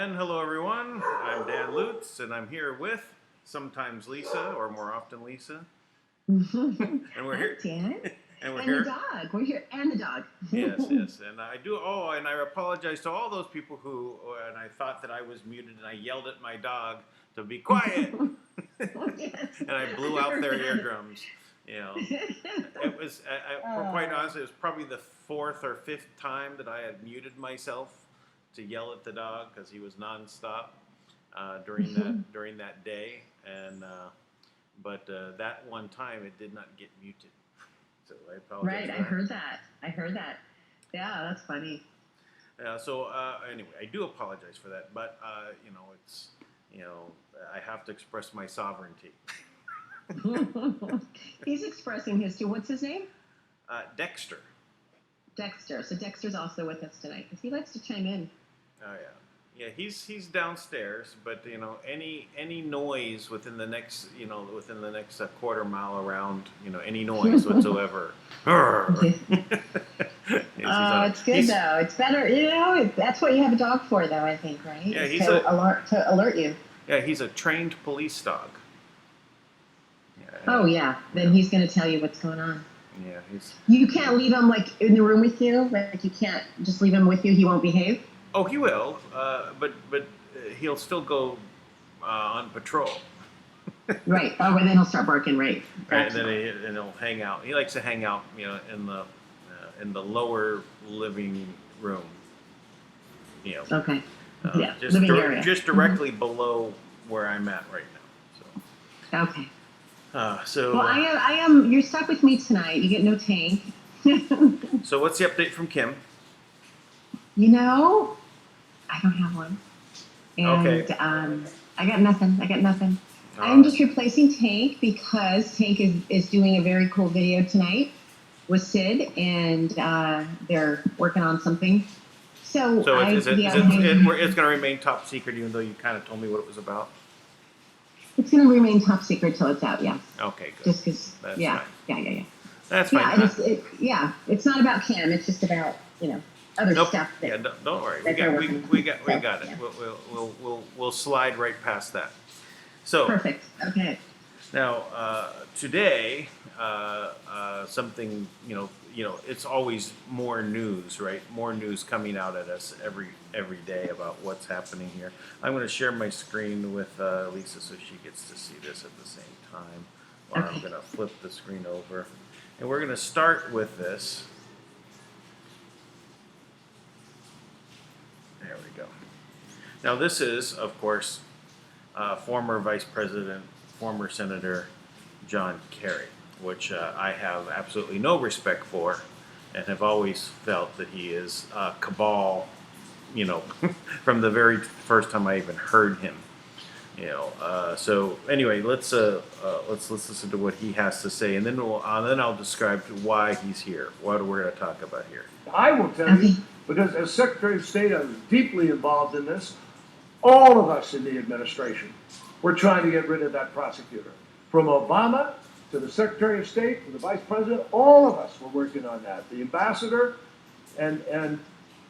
And hello everyone, I'm Dan Lutz and I'm here with sometimes Lisa, or more often Lisa. And we're Hi, here. Dan. And we're And here. the dog. We're here. And the dog. Yes. And and I apologize to all those people who, and I thought that I was muted and I yelled at my dog to be quiet. Yes. And I blew out their eardrums. It was, quite honestly, it was probably the fourth or fifth time that I had muted myself to yell at the dog because he was nonstop during that day, and but that one time it did not get muted, so I apologize. Right. I heard that. Yeah, that's funny. So anyway, I do apologize for that, but it's I have to express my sovereignty. He's expressing his too. What's his name? Dexter. Dexter. So Dexter's also with us tonight because he likes to chime in. Oh yeah, he's downstairs, but any noise within the next quarter mile around, any noise whatsoever. It's good though. It's better, that's what you have a dog for, though. I think, right? Yeah, to alert you. Yeah, he's a trained police dog. Yeah, oh yeah, then he's going to tell you what's going on. Yeah, You can't leave him in the room with you. Like you can't just leave him with you. He won't behave. Oh, he will, but he'll still go on patrol. Right. Oh, and then he'll start barking. Right. Gotcha. And then he'll hang out. He likes to hang out, in the lower living room. Okay. Yeah. Just directly below where I'm at right now. So. Okay. So. Well, I am. You're stuck with me tonight. You get no tank. So what's the update from Kim? I don't have one. And, okay. I got nothing. I'm just replacing Tank because Tank is doing a very cool video tonight with Sid, and they're working on something. So it's going to remain top secret, even though you kind of told me what it was about? It's going to remain top secret till it's out, yes. Okay, good. Just because, yeah. That's fine. It's not about Kim. It's just about, other stuff. Don't worry. We got it. Yeah. We'll slide right past that. So perfect. Okay. Now today, something it's always more news, right? More news coming out at us every day about what's happening here. I'm going to share my screen with Lisa so she gets to see this at the same time. Or okay. I'm going to flip the screen over, and we're going to start with this. There we go. Now this is, of course, former Vice President, former Senator John Kerry, which I have absolutely no respect for, and have always felt that he is a cabal, from the very first time I even heard him. So anyway, let's listen to what he has to say, and then I'll describe why he's here, what we're going to talk about here. I will tell you, because as Secretary of State, I was deeply involved in this. All of us in the administration were trying to get rid of that prosecutor. From Obama to the Secretary of State to the Vice President, all of us were working on that. The ambassador, and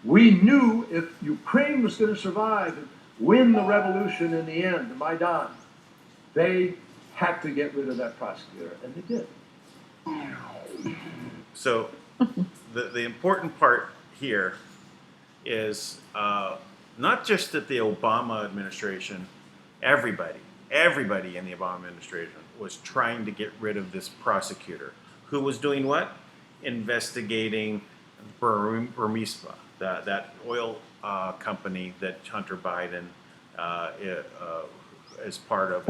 we knew if Ukraine was going to survive and win the revolution in the end, the Maidan, they had to get rid of that prosecutor, and they did. So the important part here is not just that the Obama administration, everybody in the Obama administration was trying to get rid of this prosecutor who was doing what? Investigating Burisma, that oil company that Hunter Biden is part of,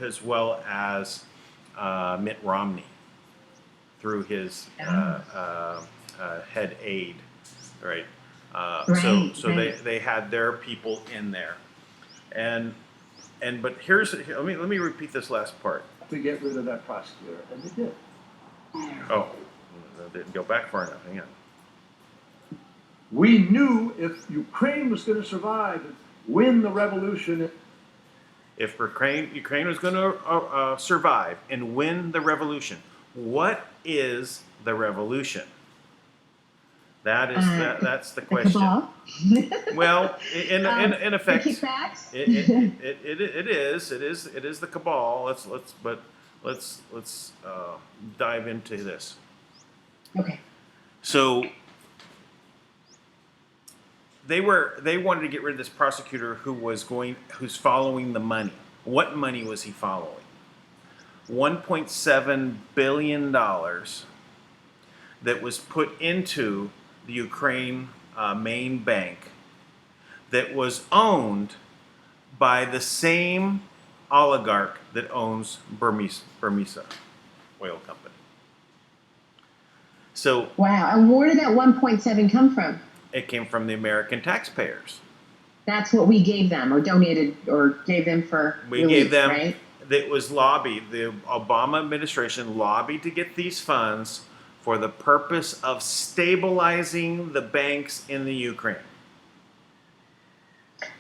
as well as Mitt Romney through his head aide, right? They had their people in there, but let me repeat this last part. To get rid of that prosecutor, and they did. Oh, they didn't go back far enough. Hang on. We knew if Ukraine was going to survive and win the revolution. If Ukraine was going to survive and win the revolution, what is the revolution? That's the the question. cabal. Well, in The effect, kickbacks. it is the cabal. Let's dive into this. Okay. So they wanted to get rid of this prosecutor who's following the money. What money was he following? $1.7 billion that was put into the Ukraine main bank that was owned by the same oligarch that owns Burmesa Oil Company. So Wow. And where did that 1.7 come from? it came from the American taxpayers. That's what we gave them or donated or gave them for We relief, gave them, right? that was lobbied, the Obama administration lobbied to get these funds for the purpose of stabilizing the banks in the Ukraine.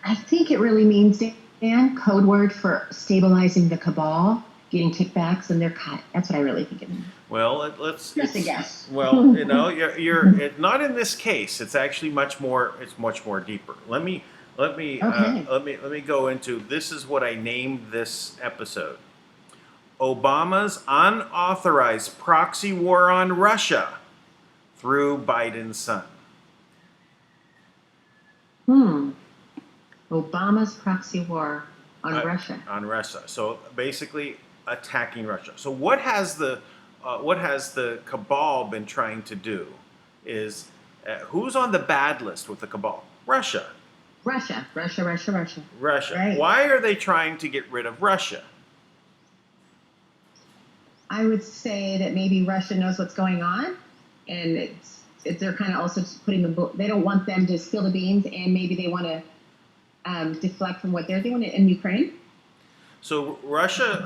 I think it really means, Dan, code word for stabilizing the cabal, getting kickbacks, and they're cut. That's what I really think it means. Well, let's Just a guess. Well, you're not in this case. It's actually much more. It's much more deeper. Let me Okay. let me go into. This is what I named this episode: Obama's unauthorized proxy war on Russia through Biden's son. Obama's proxy war on Russia. On Russia. So basically, attacking Russia. So what has the cabal been trying to do? Is who's on the bad list with the cabal? Russia. Russia. Russia. Right. Why are they trying to get rid of Russia? I would say that maybe Russia knows what's going on, and they're kind of also just putting they don't want them to spill the beans, and maybe they want to deflect from what they're doing in Ukraine. So Russia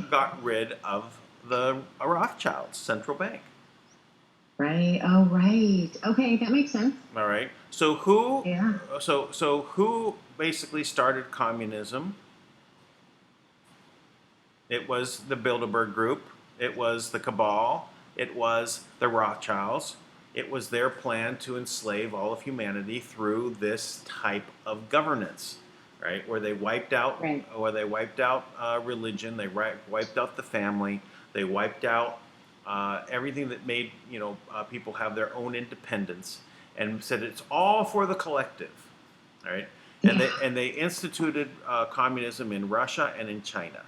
got rid of the Rothschilds central bank. Right. Oh, right. Okay, that makes sense. All right. So who? Yeah. So who basically started communism? It was the Bilderberg Group. It was the cabal. It was the Rothschilds. It was their plan to enslave all of humanity through this type of governance, right? Where they wiped out, religion. They wiped out the family. They wiped out everything that made people have their own independence, and said it's all for the collective, right? And they instituted communism in Russia and in China,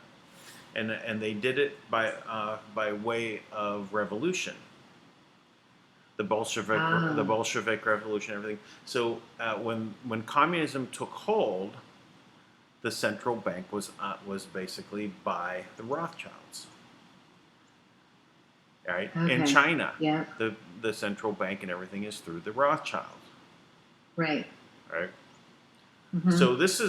and they did it by way of revolution. The Bolshevik Revolution, everything. So when communism took hold, the central bank was basically by the Rothschilds. Right? Okay. In China, Yeah. the central bank and everything is through the Rothschilds. Right. Right. Mm-hmm. So this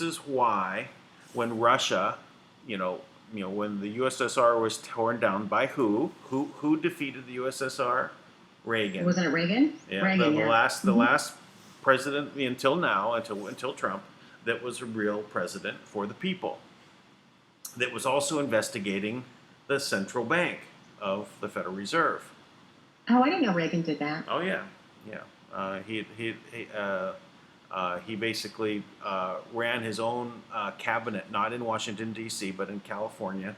is why when Russia, when the USSR was torn down by who defeated the USSR? Reagan. Wasn't it Reagan? Yeah, Reagan, the last president until now, until Trump, that was a real president for the people. That was also investigating the central bank of the Federal Reserve. Oh, I didn't know Reagan did that. Oh yeah. He basically ran his own cabinet, not in Washington D.C., but in California,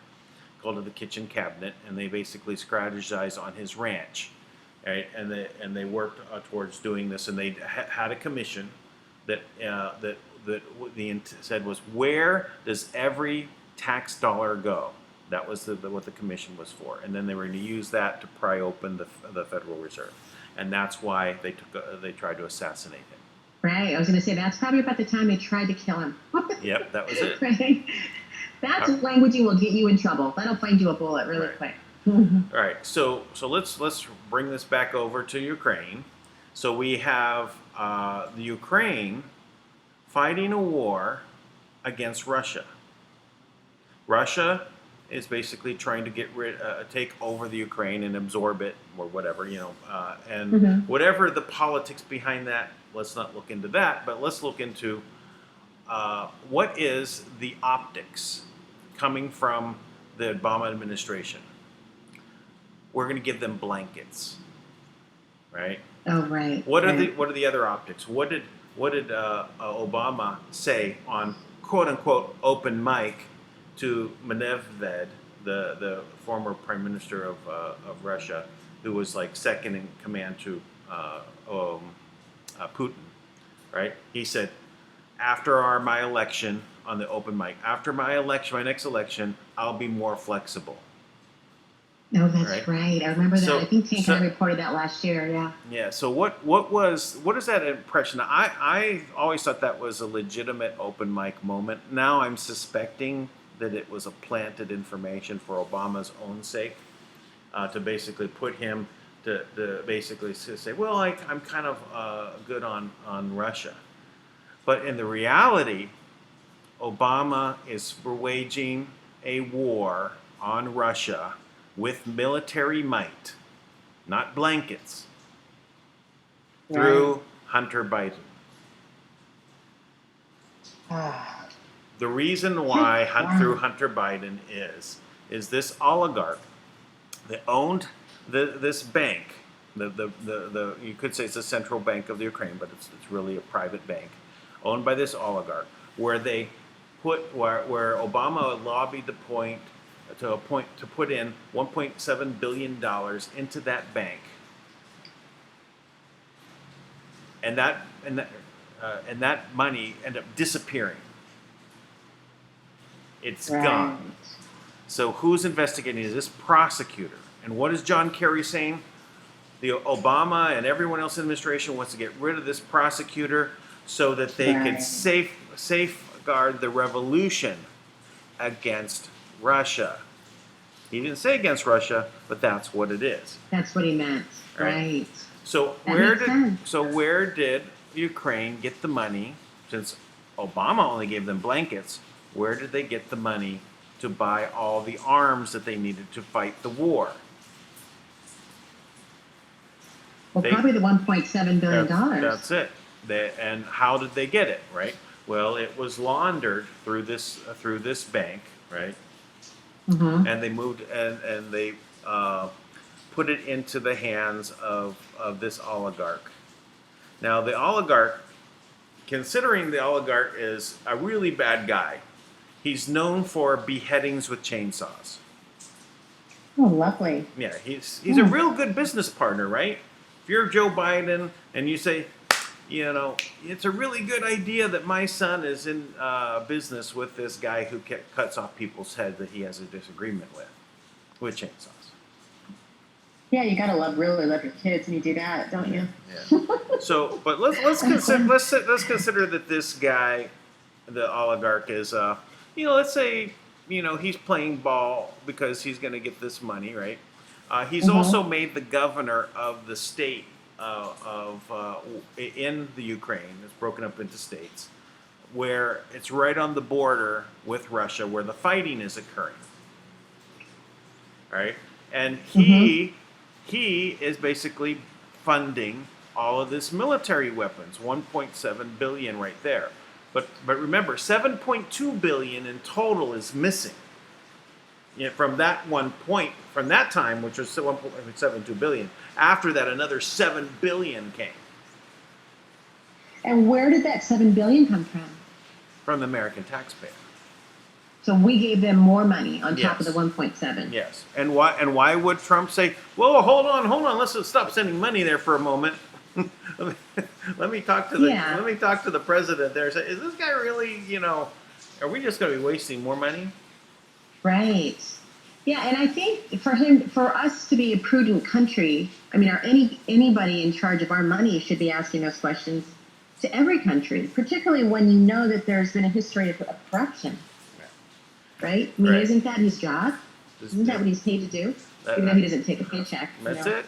called it the Kitchen Cabinet, and they basically strategized on his ranch, right? And they worked towards doing this, and they had a commission that said was, where does every tax dollar go? That was what the commission was for, and then they were going to use that to pry open the Federal Reserve, and that's why they tried to assassinate him. Right. I was going to say that's probably about the time they tried to kill him. Yep, that was it. Right. That's languaging will get you in trouble. That'll find you a bullet really quick. All right. So let's bring this back over to Ukraine. So we have the Ukraine fighting a war against Russia. Russia is basically trying to take over the Ukraine and absorb it or whatever, and whatever the politics behind that. Let's not look into that, but let's look into what is the optics coming from the Obama administration. We're going to give them blankets. right? Oh, right. What are right. the other optics? What did Obama say on quote unquote open mic to Medvedev, the former prime minister of Russia, who was like second in command to Putin, right? He said, after my election on the open mic, after my election, my next election, I'll be more flexible. No, that's Right. right. I remember that. I think Tank kind of reported that last year. Yeah. Yeah. So what is that impression? I always thought that was a legitimate open mic moment. Now I'm suspecting that it was a planted information for Obama's own sake, to basically put him to basically say, well, I'm kind of good on Russia, but in the reality, Obama is waging a war on Russia with military might, not blankets, through Hunter Biden. The reason why through Hunter Biden is this oligarch that owned this bank, the you could say it's the central bank of the Ukraine, but it's really a private bank owned by this oligarch, where they where Obama lobbied to put in $1.7 billion into that bank, and that money ended up disappearing. It's gone. So who's investigating? Is this prosecutor? And what is John Kerry saying? The Obama and everyone else in the administration wants to get rid of this prosecutor so that they can safeguard the revolution against Russia. He didn't say against Russia, but that's what it is. That's what he meant, right? So where did Ukraine get the money? Since Obama only gave them blankets, where did they get the money to buy all the arms that they needed to fight the war? Well, probably the $1.7 billion. That's it. And how did they get it? Right. Well, it was laundered through this bank, right? Mm-hmm. And they moved and they put it into the hands of this oligarch. Now, the oligarch, considering the oligarch is a really bad guy, he's known for beheadings with chainsaws. Oh, lovely. Yeah, he's a real good business partner, right? If you're Joe Biden and you say, it's a really good idea that my son is in business with this guy who cuts off people's heads that he has a disagreement with chainsaws. Yeah, you gotta really love your kids when you do that, don't you? Yeah. So, but let's consider that this guy, the oligarch, is let's say he's playing ball because he's going to get this money, right? He's also made the governor of the state in the Ukraine. It's broken up into states where it's right on the border with Russia, where the fighting is occurring. Right, and he is basically funding all of this military weapons, 1.7 billion right there. But remember, 7.2 billion in total is missing. From that from that time, which was 1.72 billion. After that, another 7 billion came. And where did that 7 billion come from? From the American taxpayer. So we gave them more money on top of the 1.7. Yes. And why would Trump say, "Whoa, hold on, let's stop sending money there for a moment"? let me talk to the president there. Say, is this guy really, are we just going to be wasting more money? Right. Yeah, and I think for us to be a prudent country, anybody in charge of our money should be asking those questions to every country, particularly when you know that there's been a history of corruption. Right? Isn't that his job? Isn't that what he's paid to do? Even though he doesn't take a paycheck. That's it.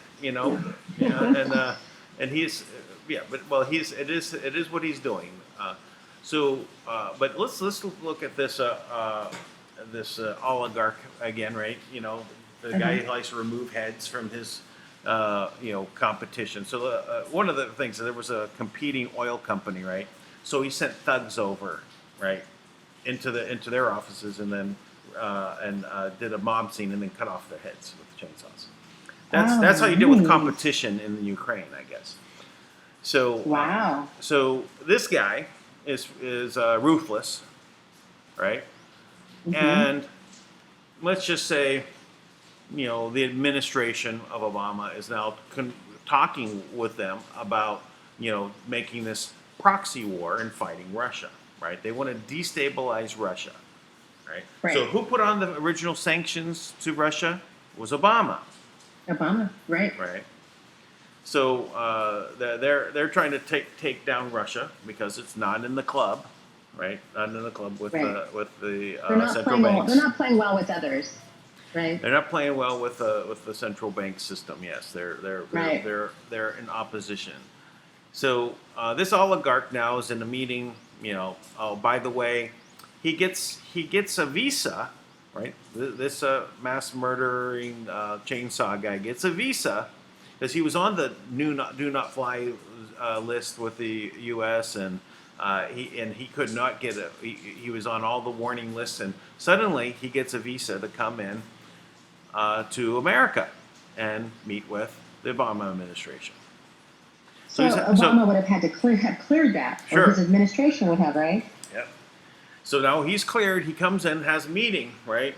And he's it is what he's doing. But let's look at this oligarch again, right? The guy who likes to remove heads from his competition. So one of the things, there was a competing oil company, right? So he sent thugs over, right, into their offices, and then did a mob scene and then cut off their heads with chainsaws. That's how you deal with nice. competition in the Ukraine, I guess. So Wow. so this guy is ruthless, right? Mhm. And let's just say, the administration of Obama is now talking with them about, making this proxy war and fighting Russia, right? They want to destabilize Russia, right? Right. So who put on the original sanctions to Russia? It was Obama, Obama, right? right? So they're trying to take down Russia because it's not in the club, right? Not in the club with Right. the They're not central playing well. banks. They're not playing well with others, right? They're not playing well with the central bank system. Yes, Right. they're in opposition. So this oligarch now is in a meeting. Oh, by the way, he gets a visa, right? This mass murdering chainsaw guy gets a visa because he was on the do not fly list with the U.S. and he could not get a. He was on all the warning lists, and suddenly he gets a visa to come in to America and meet with the Obama administration. So Obama would have had to have cleared that, Sure. or his administration would have, right? Yep. So now he's cleared. He comes in, has a meeting, right?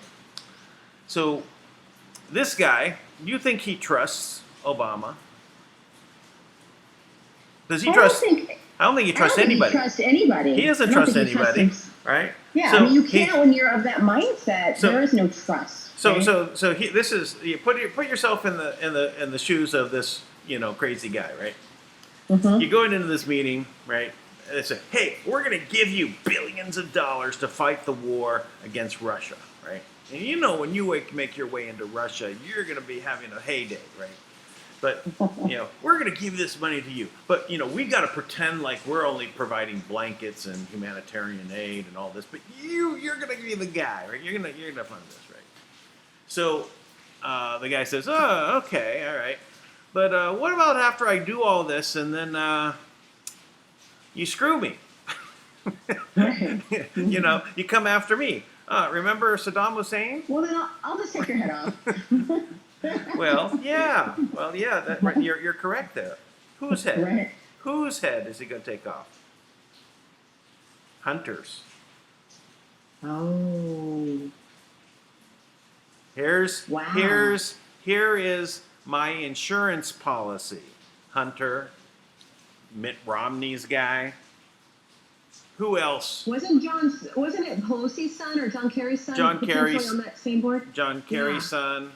So this guy, you think he trusts Obama? Does he trust? I don't think he trusts anybody. He trusts anybody. He doesn't trust anybody, right? Yeah, So I mean, you can't when you're of that mindset. So- there is no trust. So right? this is you put yourself in the shoes of this crazy guy, right? Mhm. You go into this meeting, right? And they say, "Hey, we're going to give you billions of dollars to fight the war against Russia," right? And when you make your way into Russia, you're going to be having a heyday, right? But we're going to give this money to you. But we got to pretend like we're only providing blankets and humanitarian aid and all this. But you're going to be the guy, right? You're going to fund this, right? So the guy says, "Oh, okay, all right. But what about after I do all this and then you screw me? Right. You come after me. Remember Saddam Hussein? Well, then I'll just take your head off. Well, yeah. Right, you're correct there. Whose head? Right. Whose head is he going to take off? Hunter's. Oh. Wow. Here is my insurance policy. Hunter, Mitt Romney's guy. Who else? Wasn't it Pelosi's son or John Kerry's son? John potentially Kerry's- on that same board. John Kerry's son.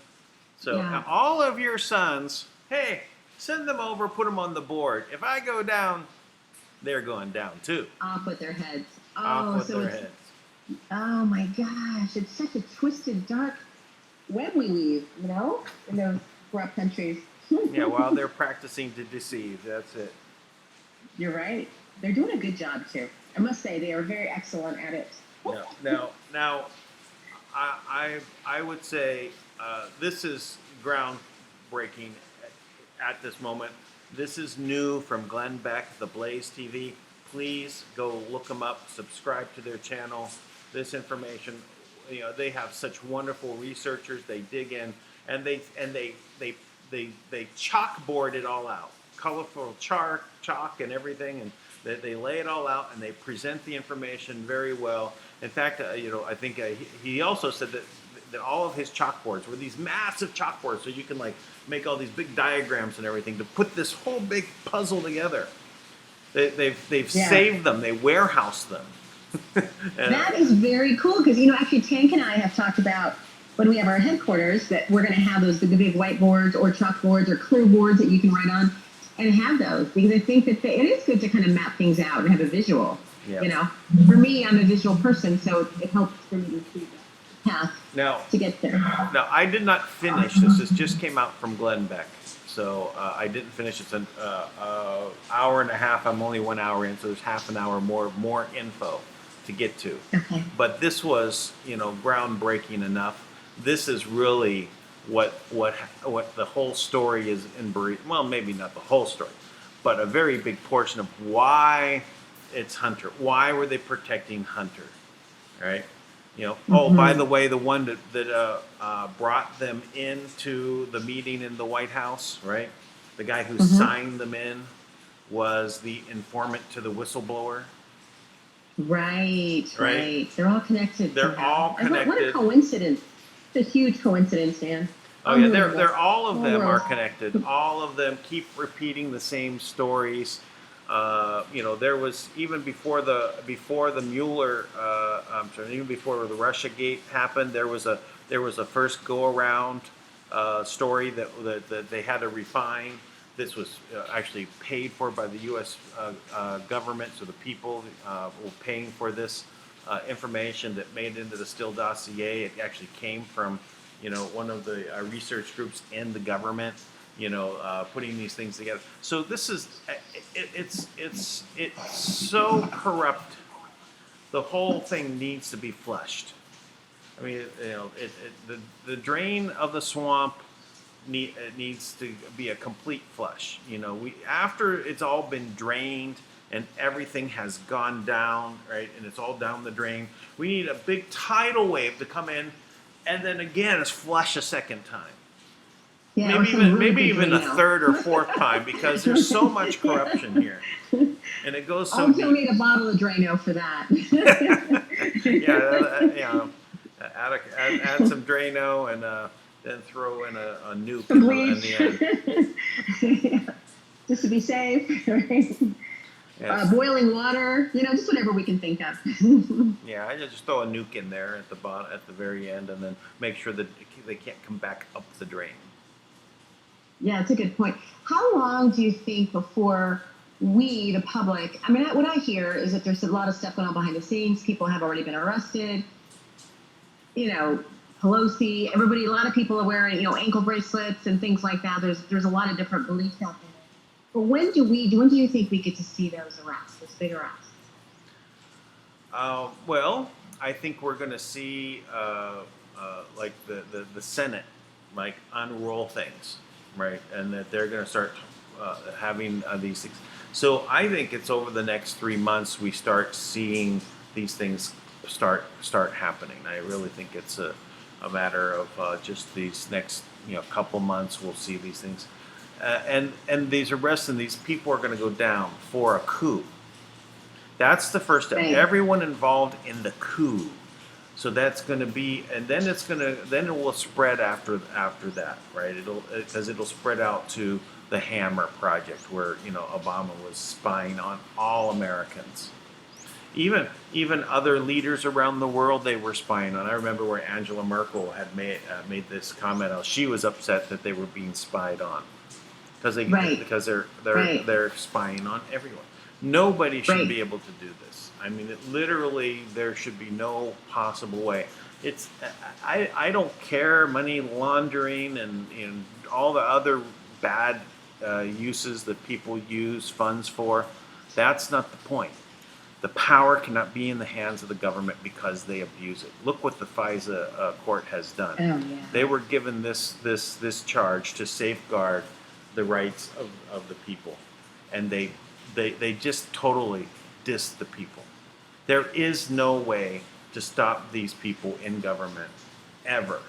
So Yeah. all of your sons, hey, send them over, put them on the board. If I go down, they're going down too. Off with their heads. Oh, Off with so their it's, heads. oh my gosh, it's such a twisted, dark web we weave, in those corrupt countries. Yeah, while they're practicing to deceive, that's it. You're right. They're doing a good job too. I must say they are very excellent at it. Now, I would say this is groundbreaking at this moment. This is new from Glenn Beck, the Blaze TV. Please go look them up, subscribe to their channel. This information, they have such wonderful researchers. They dig in and they chalkboard it all out, colorful chalk and everything, and they lay it all out and they present the information very well. In fact, I think he also said that all of his chalkboards were these massive chalkboards, so you can make all these big diagrams and everything to put this whole big puzzle together. They've saved them. They warehouse them. That is very cool because actually Tank and I have talked about when we have our headquarters that we're going to have those the big whiteboards or chalkboards or clear boards that you can write on and have those because I think that it is good to kind of map things out and have a visual. Yeah. For me, I'm a visual person, so it helps for me to see the path to get there. Now, I did not finish this. This just came out from Glenn Beck. So I didn't finish. It's an hour and a half. I'm only 1 hour in, so there's half an hour more info to get to. Okay. But this was, groundbreaking enough. This is really what the whole story is in brief. Well, maybe not the whole story, but a very big portion of why it's Hunter. Why were they protecting Hunter? Right? Oh, by Mm-hmm. the way, the one that brought them into the meeting in the White House, right? The guy who Mm-hmm. signed them in was the informant to the whistleblower, Right, right? right. They're all connected They're somehow. all And what a connected. coincidence. It's a huge coincidence, Dan. Oh yeah, Unbelievable. they're all of Small them are world. connected. All of them keep repeating the same stories. There was even before the Mueller, I'm sorry, even before the Russia Gate happened, there was a first go around story that they had to refine. This was actually paid for by the U.S. Government, so the people were paying for this information that made it into the Steele dossier. It actually came from one of the research groups in the government, putting these things together. So this is, it's so corrupt. The whole thing needs to be flushed. I mean, the drain of the swamp it needs to be a complete flush. After it's all been drained and everything has gone down, right, and it's all down the drain, we need a big tidal wave to come in, and then again, it's flush a second time. Yeah, or Maybe some even really maybe big even a rain out. third or fourth time because there's so much corruption here, and it goes so I'll still deep. need a bottle of Drano for that. Yeah, add some Drano and then throw in a nuke Some in the end. bleach. Just to be safe. Right? Yes. Boiling water, just whatever we can think of. Yeah, I just throw a nuke in there at the bottom, at the very end, and then make sure that they can't come back up the drain. Yeah, it's a good point. How long do you think before we, the public, I mean, what I hear is that there's a lot of stuff going on behind the scenes. People have already been arrested. Pelosi, everybody, a lot of people are wearing, ankle bracelets and things like that. There's a lot of different beliefs out there. But when do you think we get to see those arrests, those big arrests? Well, I think we're going to see like the Senate like unroll things, right, and that they're going to start having these things. So I think it's over the next 3 months we start seeing these things start happening. I really think it's a matter of just these next couple months we'll see these things, and these arrests and these people are going to go down for a coup. That's the first step. Right. Everyone involved in the coup. So that's going to be, and then then it will spread after that, right? It'll spread out to the Hammer Project, where Obama was spying on all Americans, even other leaders around the world. They were spying on. I remember where Angela Merkel had made this comment. How she was upset that they were being spied on because Right. they're spying on everyone. Nobody should Right. be able to do this. I mean, literally, there should be no possible way. I don't care money laundering and all the other bad uses that people use funds for. That's not the point. The power cannot be in the hands of the government because they abuse it. Look what the FISA court has done. Oh, yeah. They were given this charge to safeguard the rights of the people, and they just totally diss the people. There is no way to stop these people in government, ever.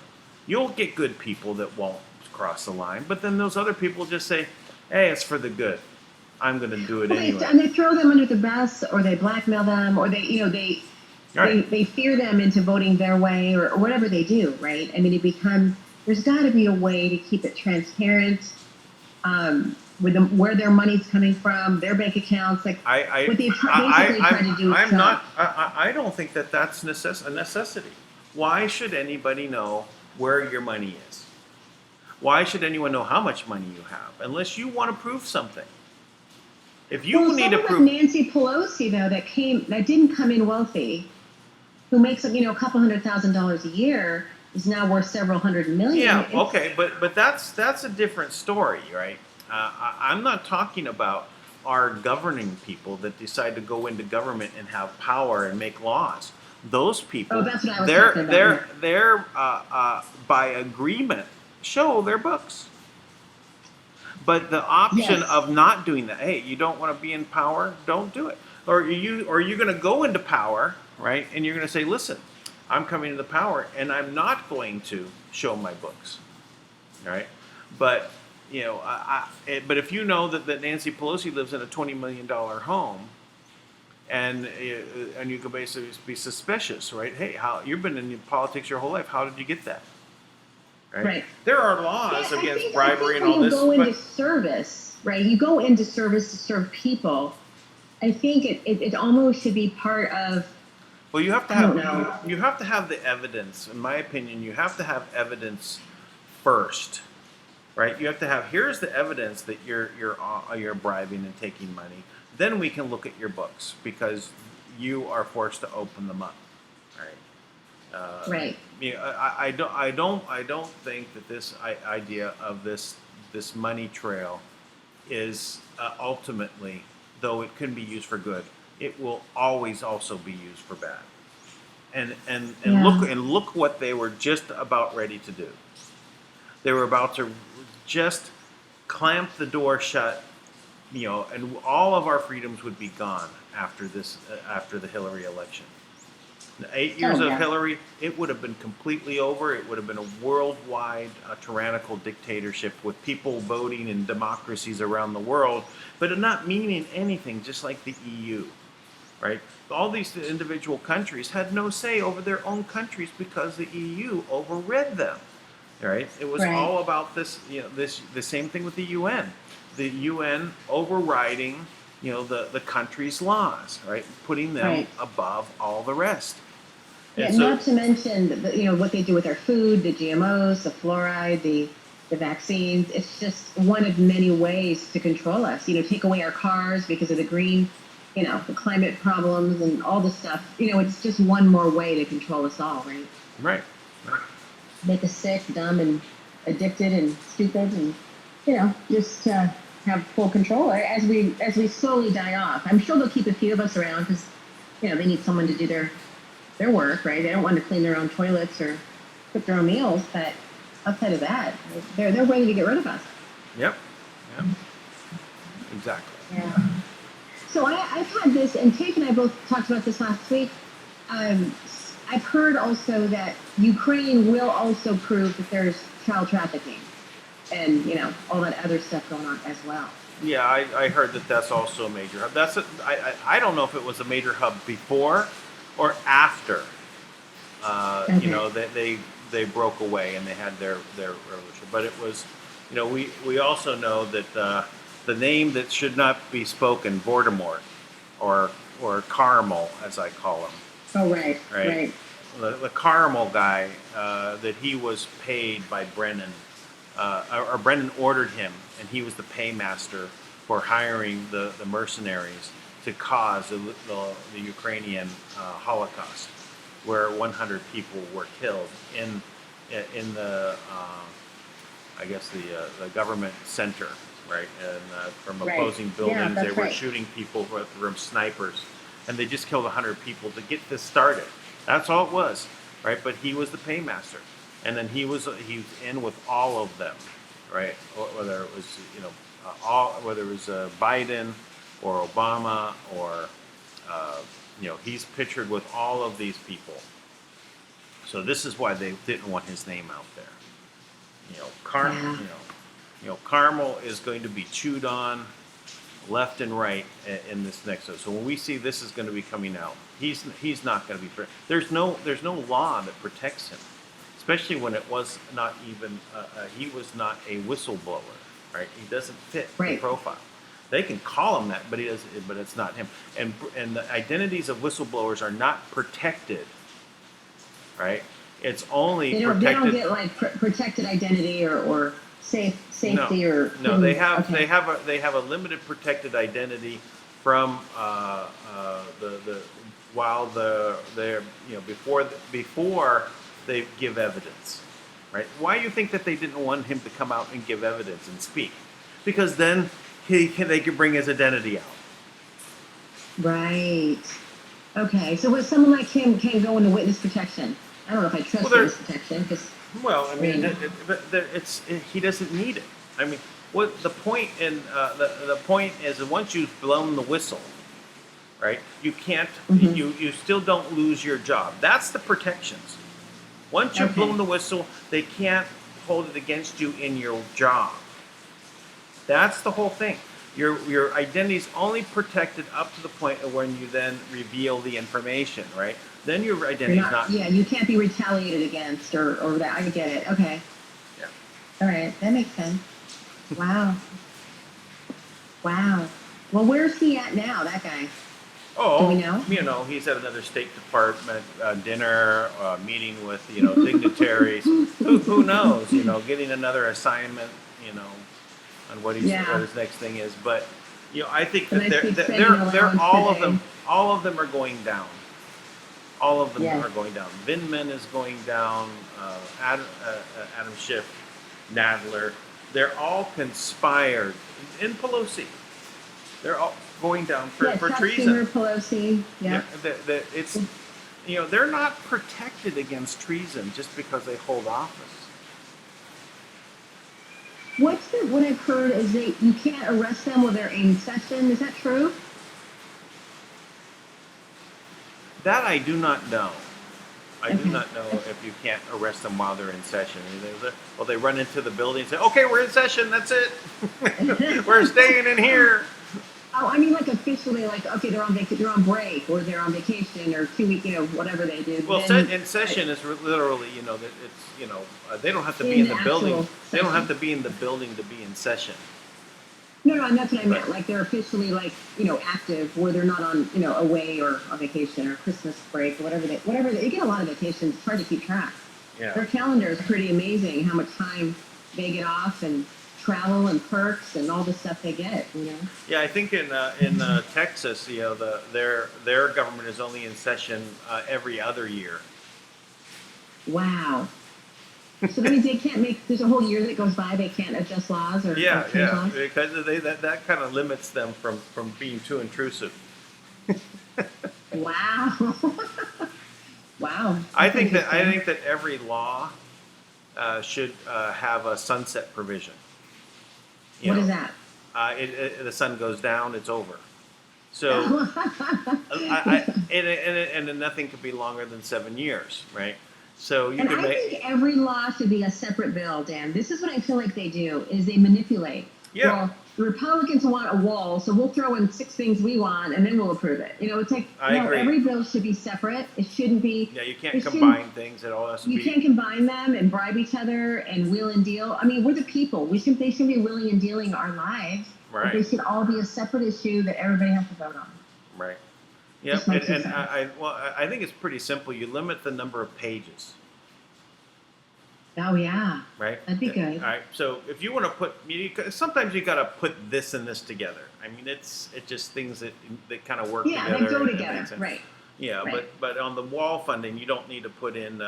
You'll get good people that won't cross the line, but then those other people just say, hey, it's for the good. I'm going to do it anyway. And they throw them under the bus, or they blackmail them, or they fear them into voting their way, or whatever they do, right? I mean, there's got to be a way to keep it transparent, with them, where their money's coming from, their bank accounts, like what they basically try to do. I don't think that's a necessity. Why should anybody know where your money is? Why should anyone know how much money you have, unless you want to prove something? If you need to prove, like Nancy Pelosi, though, that didn't come in wealthy, who makes a couple $100,000 a year, is now worth several hundred million. yeah, okay, but that's a different story, right? I'm not talking about our governing people that decide to go into government and have power and make laws. Those people, Oh, that's what I was talking about, they're by agreement show their books. But the option Yes. of not doing that, hey, you don't want to be in power, don't do it. Or you're going to go into power, right? And you're going to say, listen, I'm coming to the power, and I'm not going to show my books, right? But but if you know that Nancy Pelosi lives in a $20 million home, and you can basically be suspicious, right? Hey, how you've been in politics your whole life? How did you get that? Right? There are laws against bribery and all when this. you go into service, right? You go into service to serve people. I think it almost should be part of. Well, you have to have you have to have the evidence. In my opinion, you have to have evidence first, right? You have to have here's the evidence that you're bribing and taking money. Then we can look at your books because you are forced to open them up, right? Right. I don't think that this idea of this money trail is ultimately, though it can be used for good, it will always also be used for bad. And look what they were just about ready to do. They were about to just clamp the door shut, and all of our freedoms would be gone after the Hillary election. 8 years of Hillary, it would have been completely over. It would have been a worldwide tyrannical dictatorship with people voting in democracies around the world, but not meaning anything, just like the EU, right? All these individual countries had no say over their own countries because the EU overrid them, right? It was all about this, the same thing with the UN. The UN overriding, the country's laws, right? Putting them above all the rest. Yeah, not to mention, what they do with our food, the GMOs, the fluoride, the vaccines. It's just one of many ways to control us. Take away our cars because of the green, the climate problems and all this stuff. It's just one more way to control us all, right? Right. Make us sick, dumb, and addicted, and stupid, and just have full control as we slowly die off. I'm sure they'll keep a few of us around because they need someone to do their work, right? They don't want to clean their own toilets or cook their own meals, but outside of that, they're ready to get rid of us. Yep. Exactly. Yeah. So I've had this, and Tate and I both talked about this last week. I've heard also that Ukraine will also prove that there's child trafficking and, all that other stuff going on as well. Yeah, I heard that that's also a major hub. I don't know if it was a major hub before or after, they broke away and they had their revolution. But it was, we also know that the name that should not be spoken, Voldemort, or Caramel, as I call him. Oh, right. The Caramel guy, that he was paid by Brennan, or Brennan ordered him, and he was the paymaster for hiring the mercenaries to cause the Ukrainian Holocaust, where 100 people were killed in the the government center, right? And from opposing buildings, they were shooting people from snipers, and they just killed 100 people to get this started. That's all it was, right? But he was the paymaster, and then he was in with all of them, right? Whether it was whether it was Biden or Obama, or he's pictured with all of these people. So this is why they didn't want his name out there. Caramel is going to be chewed on left and right in this next. So when we see this is going to be coming out, he's not going to be. There's no law that protects him, especially when it was not even. He was not a whistleblower, right? He doesn't fit the profile. They can call him that, but he does. But it's not him. And the identities of whistleblowers are not protected, right? It's only protected. They don't get like protected identity or safety or. No, they have a limited protected identity from before they give evidence, right? Why do you think that they didn't want him to come out and give evidence and speak? Because then they could bring his identity out. Right. Okay. So when someone like him can't go into witness protection, I don't know if I trust witness protection because. Well, I mean, he doesn't need it. I mean, what the point the point is that once you've blown the whistle, right? You can't, Mhm. you still don't lose your job. That's the protections. Once you've Okay. blown the whistle, they can't hold it against you in your job. That's the whole thing. Your identity is only protected up to the point of when you then reveal the information, right? Then your You're identity is not, not. yeah, you can't be retaliated against or that. I get it. Okay. Yeah. All right. That makes sense. Wow. Wow. Well, where's he at now, that guy? Do we know? He's at another State Department dinner, meeting with dignitaries. Who knows? Getting another assignment. On what Yeah. what his next thing is. But I think And that I they're keep they're, sending they're, they're allowance all of today. them. All of them are going down. All of them Yes. are going down. Vindman is going down. Adam Schiff, Nadler. They're all conspired. In Pelosi, they're all going down for Chuck treason. Schumer, Pelosi. Yeah. It's they're not protected against treason just because they hold office. What I've heard is you can't arrest them while they're in session. Is that true? That I do not know. I do Okay. not know if you can't arrest them while they're in session. They run into the building and say, "Okay, we're in session. That's it. We're staying in here." Oh, I mean, like officially, like okay, they're on break, or they're on vacation, or 2 week, whatever they do. Well, then, in session is literally, that it's they don't have to be In in the the building. actual They don't have session. to be in the building to be in session. No, and that's what I meant. Right. Like they're officially active, where they're not on away or on vacation or Christmas break or whatever they get a lot of vacations. It's hard to keep track. Yeah. Their calendar is pretty amazing. How much time they get off and travel and perks and all the stuff they get. Yeah, I think in Texas, their government is only in session every other year. Wow. So that means they can't make. There's a whole year that goes by. They can't adjust laws or Yeah, change yeah, laws. because that kind of limits them from being too intrusive. Wow. Wow. I That's think interesting. that every law should have a sunset provision. What is that? The sun goes down, it's over. So, and then nothing could be longer than 7 years, right? So you And can I make. think every law should be a separate bill, Dan. This is what I feel like they do: is they manipulate. Yeah. Well, the Republicans want a wall, so we'll throw in 6 things we want, and then we'll approve it. It's like I agree. every bill should be separate. It shouldn't be. Yeah, you it can't shouldn't- combine things. It all has to You be. can't combine them and bribe each other and wheel and deal. I mean, we're the people. They should be wheeling and dealing our lives. But Right. they should all be a separate issue that everybody has to vote on. Right. Yep. Just makes And sense. I think it's pretty simple. You limit the number of pages. Oh yeah, Right. that'd be good. All right. So if you want to put, sometimes you got to put this and this together. I mean, it's just things that kind of work Yeah, together. they go and together, make sense. right? Yeah, Right. but on the wall funding, you don't need to put in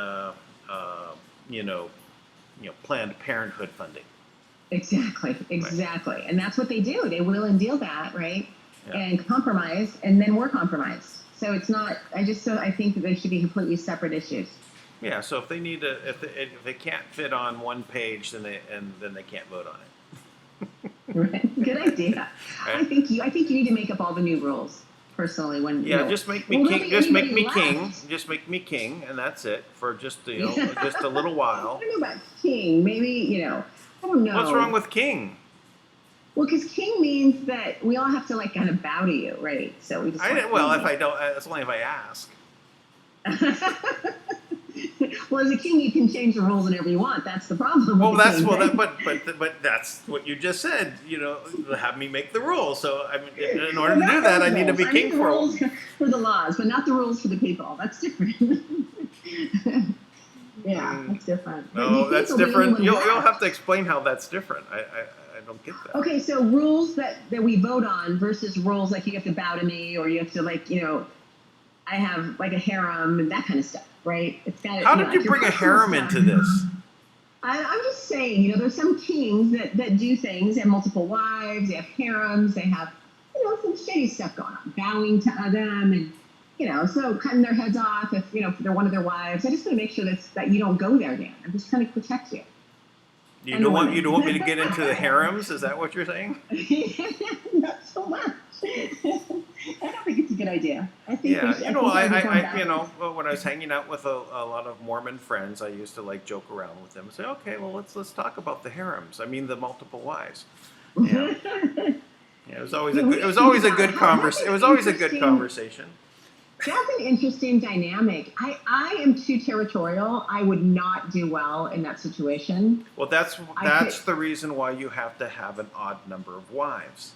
Planned Parenthood funding. Exactly. And that's what they do. They will and deal that, right? Yeah. And compromise, and then we're compromised. So it's not. I think that they should be completely separate issues. Yeah. So if they need to, if they can't fit on one page, then they can't vote on it. Right? Good idea. Right. I think you need to make up all the new rules personally. When Yeah, just make me Well, king. nobody- Just make anybody me king. left. Just make me king, and that's it for just just a little while. I don't know about king. Maybe I don't know. What's wrong with king? Well, because king means that we all have to kind of bow to you, right? So we just. If I don't, that's only if I ask. Well, as a king, you can change the rules whenever you want. That's the problem. Well, with the that's king, right? but that's what you just said. Have me make the rules. So I mean, in order to do that, I need to be king the for. rules for the laws, but not the rules for the people. That's different. Yeah, that's different. But you No, think that's there'll be different. anyone You'll left? have to explain how that's different. I don't get that. Okay, so rules that we vote on versus rules like you have to bow to me, or you have to I have a harem and that kind of stuff, right? It's got. How did you bring a harem into this? I'm just saying, there's some kings that do things. They have multiple wives. They have harems. They have, some shady stuff going on, bowing to them, and so cutting their heads off if if they're one of their wives. I just want to make sure that you don't go there, Dan. I'm just trying to protect you. You don't want me to get into the harems? Is that what you're saying? Not so much. I don't think it's a good idea. I think Yeah, there's, I think there's some balance. well, when I was hanging out with a lot of Mormon friends, I used to like joke around with them and say, okay, well, let's talk about the harems. I mean, the multiple wives. Yeah, yeah, it was always a good That's it an was always a good interesting. conversation. That's an interesting dynamic. I am too territorial. I would not do well in that situation. Well, I could. that's the reason why you have to have an odd number of wives.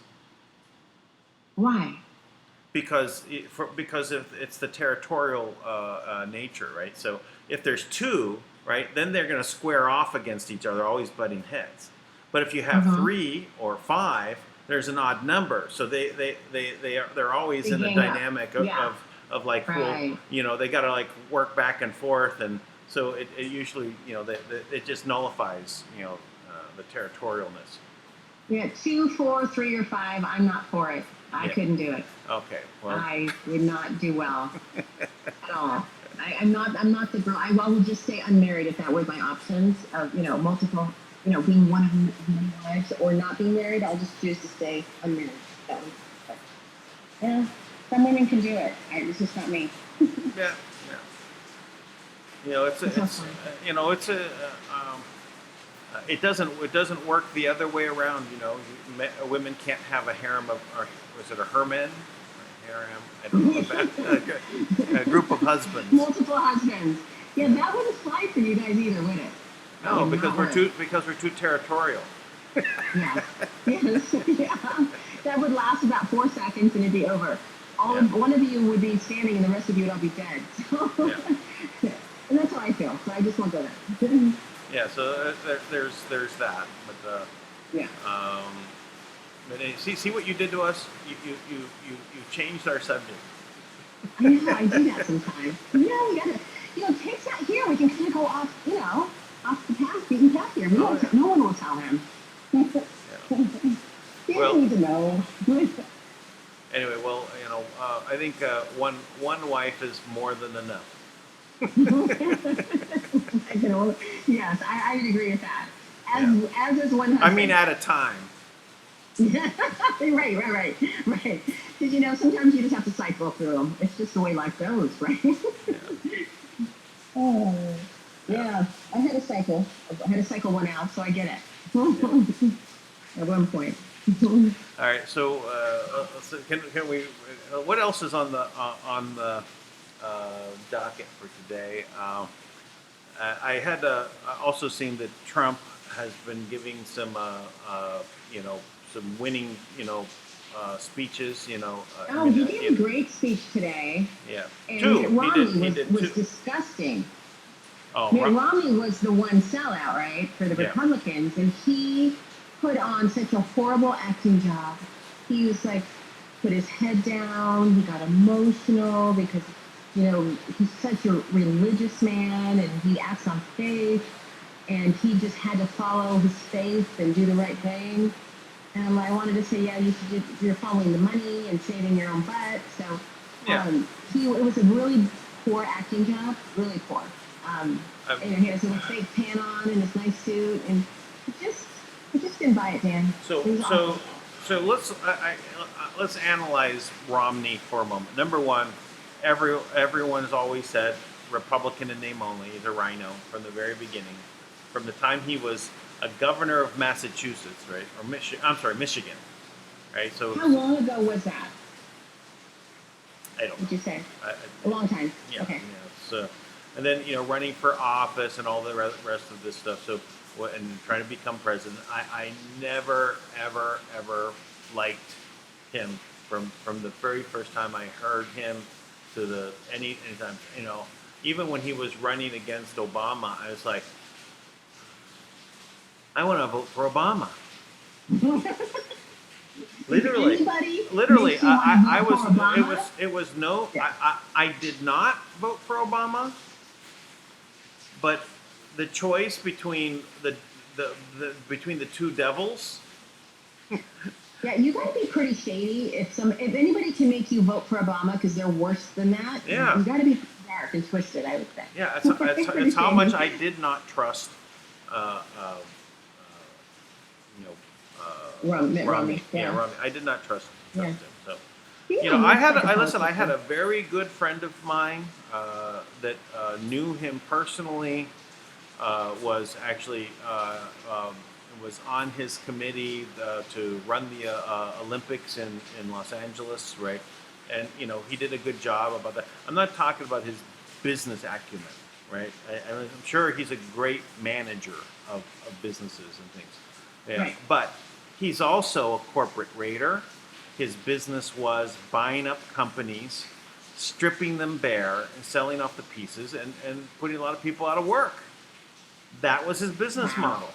Why? Because if it's the territorial nature, right? So if there's two, right, then they're going to square off against each other, always butting heads. But if you have Uh-huh. 3 or 5, there's an odd number, so they're always They in a gang up. dynamic Yeah. of like, well, Right. they got to like work back and forth, and so it usually it just nullifies the territorialness. Yeah. 2, 4, 3, or 5. I'm not for it. I Yeah. couldn't do it. Okay, well, I would not do well at all. I'm not. I'm not the girl. I will just stay unmarried if that were my options of multiple. Being one of many wives or not being married. I'll just choose to stay unmarried. That would. But, yeah, some women can do it. It's just not me. yeah, yeah. It's It's not it's fun. it's a it doesn't work the other way around. Women can't have a harem of, or was it a herman? A harem? I don't know. A group of husbands. Multiple husbands. Yeah, that wouldn't fly for you guys either, would it? That No, would because not we're work. too territorial. Yeah. Yes. Yeah. That would last about 4 seconds and it'd be over. Yeah. One of you would be standing and the rest of you would all be dead. So, Yeah. and that's how I feel. So I just won't go there. Yeah. So there's that, but Yeah. but see what you did to us. You changed our subject. I know, I do that sometimes. We gotta, Tate's not here. We can kind of go off, off the path, beaten path here. We Oh, won't yeah. no one will tell him. Yeah. They Well- don't need to know. Anyway, well, I think one wife is more than enough. Yes, I would agree with that. As is one husband. I mean, at a time. right. Because sometimes you just have to cycle through them. It's just the way life goes, right? Yeah. Oh, yeah. I had a cycle. I had a cycle one out, so I get it. At one point. All right. So, can we? What else is on the docket for today? I had also seen that Trump has been giving some some winning speeches. Oh, he gave a great speech today. Yeah. And Two. Mitt Romney He did was two. disgusting. Oh, Mitt Romney was the one sellout, right, for the Yeah. Republicans, and he put on such a horrible acting job. He was like, put his head down. He got emotional because, he's such a religious man, and he acts on faith, and he just had to follow his faith and do the right thing. And I wanted to say, yeah, you're following the money and saving your own butt. So, Yeah. it was a really poor acting job, really poor. I've- He has a little fake tan on and his nice suit, and I just didn't buy it, Dan. So It was so awful. so let's analyze Romney for a moment. Number one, everyone's always said Republican in name only. He's a rhino from the very beginning, from the time he was a governor of Massachusetts, right? Or Michigan, right? So How long ago was that? I don't Did know. you say I, a long time? yeah, Okay. yeah. So, and then running for office and all the rest of this stuff. So, and trying to become president. I never ever liked him from the very first time I heard him to the anytime. Even when he was running against Obama, I was like, I want to vote for Obama. Literally. Anybody makes you wanna I vote was. for Obama? It was no. Yeah. I did not vote for Obama, but the choice between between the two devils. Yeah, you got to be pretty shady if anybody can make you vote for Obama because they're worse than that. Yeah. You got to be dark and twisted, I would say. Yeah, it's how much I did not trust. Mitt Romney. Yeah, Yeah. Romney. I did not trust Yeah. him. So, You know, I had a very good friend of mine that knew him personally. Was actually was on his committee to run the Olympics in Los Angeles, right? And you know, he did a good job about that. I'm not talking about his business acumen, right? I'm sure he's a great manager of businesses and things. Yeah, Right. but he's also a corporate raider. His business was buying up companies, stripping them bare, and selling off the pieces, and putting a lot of people out of work. That was his business Wow. model.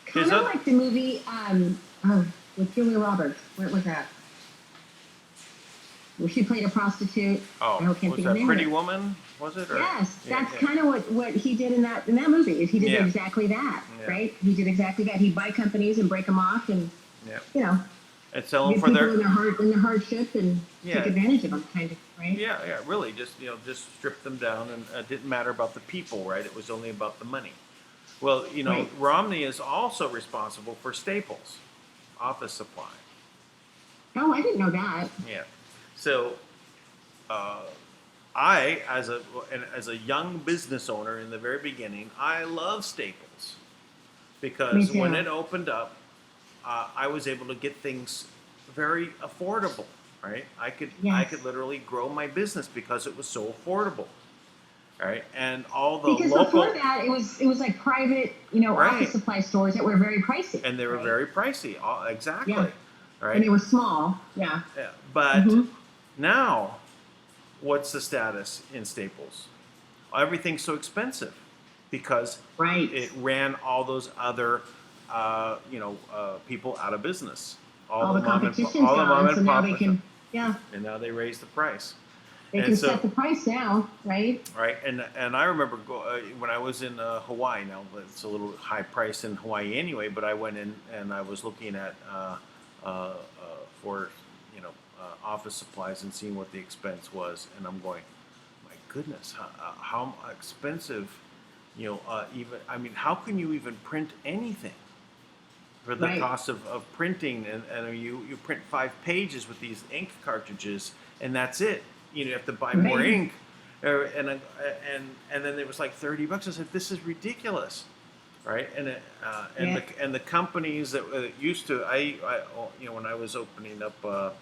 Kind of like the movie with Julia Roberts. What was that? Where she played a prostitute. Oh, I can't was think of that the name Pretty of it. Woman? Was it? Or? Yes, Yeah, that's yeah. kind of what he did in that movie. Is he did Yeah. exactly that, Yeah. right? He did exactly that. He'd buy companies and break them off, and Yeah. you know, And sell them get for people their. in their hardship and Yeah. take advantage of them, kind of, right? Yeah, yeah, really, just strip them down, and it didn't matter about the people, right? It was only about the money. Well, you know, Right. Romney is also responsible for Staples, office supply. Oh, I didn't know that. Yeah. So, uh, I, as a young business owner in the very beginning, I love Staples Me because too. when it opened up, I was able to get things very affordable. Right? I Yes. could literally grow my business because it was so affordable. Right? And all the Because local before that, it was like private, Right. office supply stores that were very pricey. and they were right? very pricey. Exactly. Yeah. Right? And they were small. Yeah. Yeah. But Mhm. now, what's the status in Staples? Everything's so expensive because Right. it ran all those other, people out of business. All the mom and competition's all the mom gone, and so now pop they can, yeah, and now they raise the price. they And can so- set the price now, right? Right, and I remember when I was in Hawaii. Now it's a little high price in Hawaii anyway, but I went in and I was looking at for office supplies and seeing what the expense was, and I'm going, my goodness, how expensive, even how can you even print anything for the Right. cost of printing, and you print 5 pages with these ink cartridges, and that's it. You have to buy more Right. ink, and then it was like $30. I said, this is ridiculous, right? Yeah. The companies that used to when I was opening up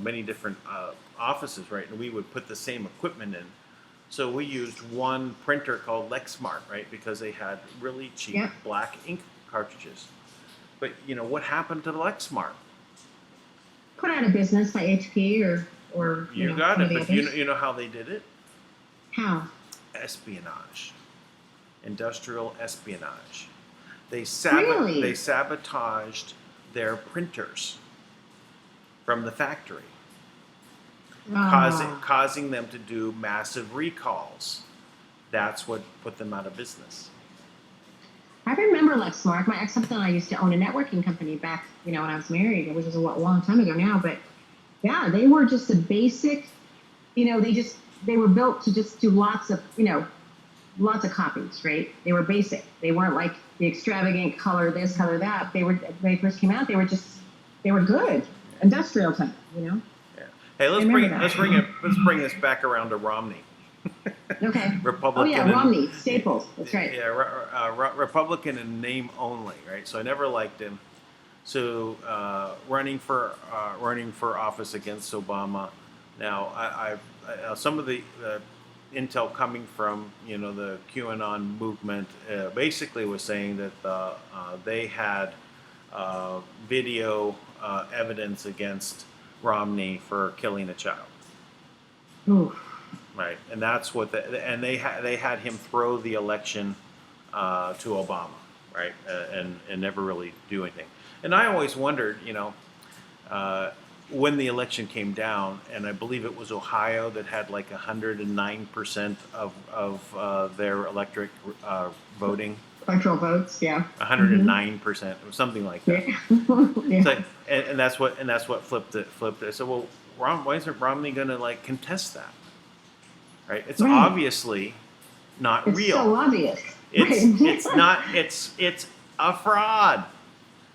many different offices, right, and we would put the same equipment in. So we used one printer called Lexmark, right, because they had really cheap Yeah. black ink cartridges. But what happened to Lexmark? Put out of business by HP or You got some it, of the but you others. know how they did it? How? Espionage, industrial espionage. They Really? they sabotaged their printers from the factory, Oh. causing them to do massive recalls. That's what put them out of business. I remember Lexmark. My ex-husband and I used to own a networking company back, when I was married, which was a long time ago now. But yeah, they were just a basic, they were built to just do lots of copies, right? They were basic. They weren't like the extravagant color this, color that. When they first came out, they were good, industrial type, Yeah. Hey, let's remember that. bring this back around to Romney. Okay. Republican. Oh yeah, Romney, Staples. That's right. Yeah, Republican in name only, right? So I never liked him. So running for office against Obama. Now some of the intel coming from the QAnon movement basically was saying that they had video evidence against Romney for killing a child. Ooh. Right, and that's what they had him throw the election to Obama, right, and never really do anything. And I always wondered, when the election came down, and I believe it was Ohio that had like 109% of their electric voting, Electoral votes, yeah. 109%, or something like that. Yeah. It's like, and that's what flipped it. So, well, why isn't Romney going to contest that? Right? It's Right. obviously not It's real. so obvious. It's Right. it's not. It's a fraud.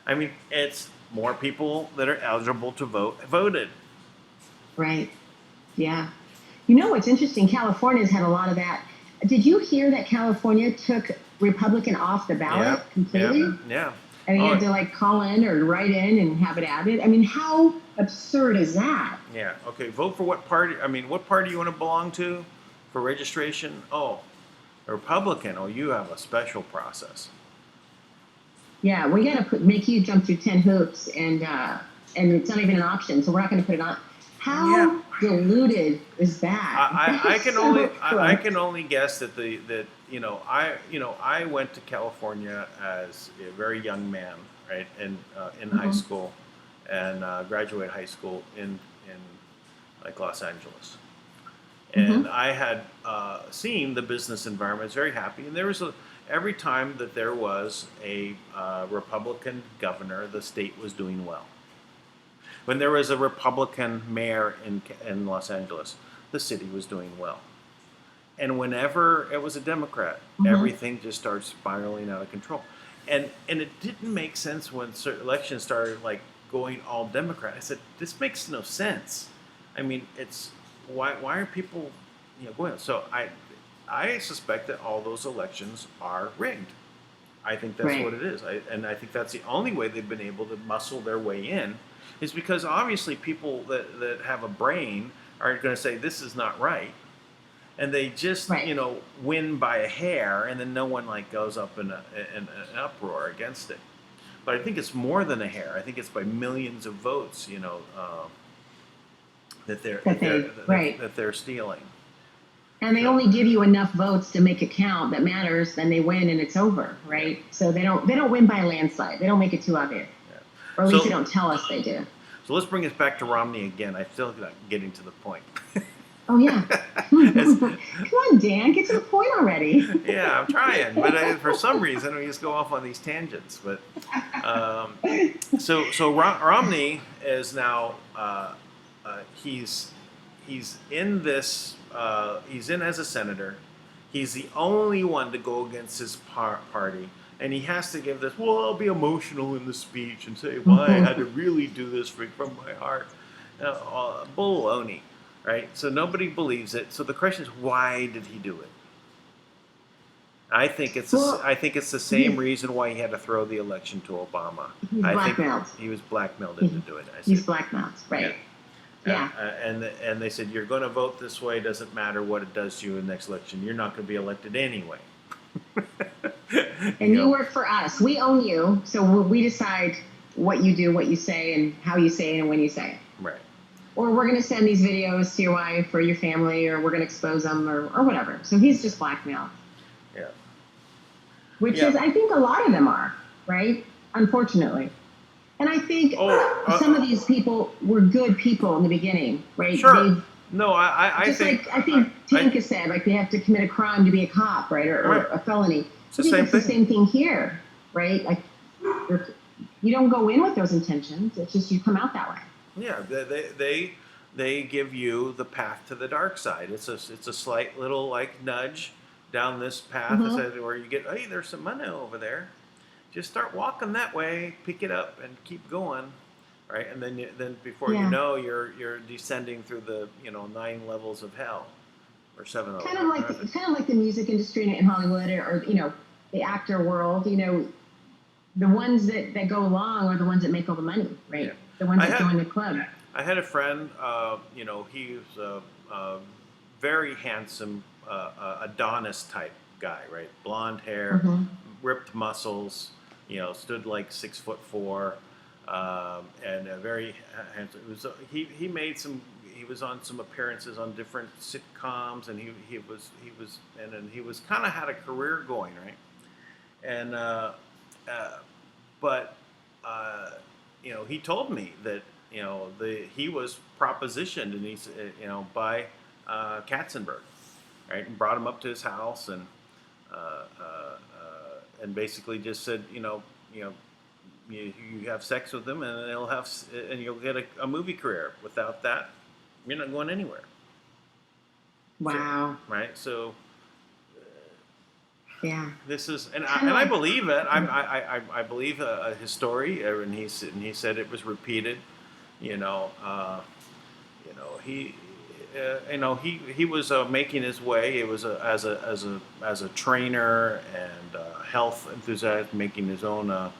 I mean, it's more people that are eligible to vote voted. Right. Yeah. You know what's interesting? California's had a lot of that. Did you hear that California took Republican off the ballot completely? Yeah. And you had to like call in or write in and have it added. I mean, how absurd is that? Yeah. Okay. Vote for what party? I mean, what party you want to belong to for registration? Oh, a Republican. Oh, you have a special process. Yeah, we got to make you jump through 10 hoops, and it's not even an option, so we're not going to put it on. How diluted is that? I can only guess that I went to California as a very young man, right, and in high school, and graduated high school in like Los Angeles, and I had seen the business environment. I was very happy, and there was every time that there was a Republican governor, the state was doing well. When there was a Republican mayor in Los Angeles, the city was doing well. And whenever it was a Democrat, everything just started spiraling out of control. And it didn't make sense when elections started like going all Democrat. I said, this makes no sense. I mean, it's why are people going? So I suspect that all those elections are rigged. I think that's what it is. And I think that's the only way they've been able to muscle their way in, is because obviously people that have a brain are going to say this is not right, and they just win by a hair, and then no one like goes up in an uproar against it. But I think it's more than a hair. I think it's by millions of votes, that they're stealing. And they only give you enough votes to make it count that matters, then they win and it's over, right? So they don't win by a landslide. They don't make it too obvious. Or at least they don't tell us they do. So let's bring us back to Romney again. I'm still not getting to the point. Oh, yeah. Come on, Dan, get to the point already. Yeah, I'm trying. But for some reason, we just go off on these tangents. But so Romney is now, he's in this, he's in as a senator. He's the only one to go against his party. And he has to give this, well, I'll be emotional in the speech and say why I had to really do this from my heart. Baloney, right? So nobody believes it. So the question is, why did he do it? I think it's the same reason why he had to throw the election to Obama. He was blackmailed into doing it. He's blackmailed, right? Yeah. And they said, you're going to vote this way. Doesn't matter what it does to you in the next election. You're not going to be elected anyway. And you work for us. We own you, so we decide what you do, what you say, and how you say it, and when you say it. Right. Or we're going to send these videos to your wife or your family, or we're going to expose them, or whatever. So he's just blackmailed. Yeah. Which is, I think a lot of them are, right? Unfortunately. And I think some of these people were good people in the beginning, right? Sure. I think Tank has said, like, they have to commit a crime to be a cop, right? Or a felony. It's the same thing here, right? Like, you don't go in with those intentions. It's just you come out that way. Yeah, they give you the path to the dark side. It's a slight little like nudge down this path where you get, hey, there's some money over there. Just start walking that way, pick it up, and keep going, right? And then before you know, you're descending through the 9 levels of hell, or 7 levels. Kind of like the music industry in Hollywood, or the actor world. The ones that go along are the ones that make all the money, right? Yeah. The ones that join the club. I had a friend. He was a very handsome Adonis type guy, right? Blonde hair, ripped muscles. Stood like 6'4", and very handsome. It was he made some. He was on some appearances on different sitcoms, and he was kind of had a career going, right? And he told me that he was propositioned, and he's by Katzenberg, right, and brought him up to his house, and basically just said, you have sex with him, and you'll get a movie career. Without that, you're not going anywhere. Wow. So, right. So. Yeah. This is, and Kinda I like- believe it. I believe his story, and he said it was repeated. You know, he was making his way. It was as a trainer and health enthusiast, making his own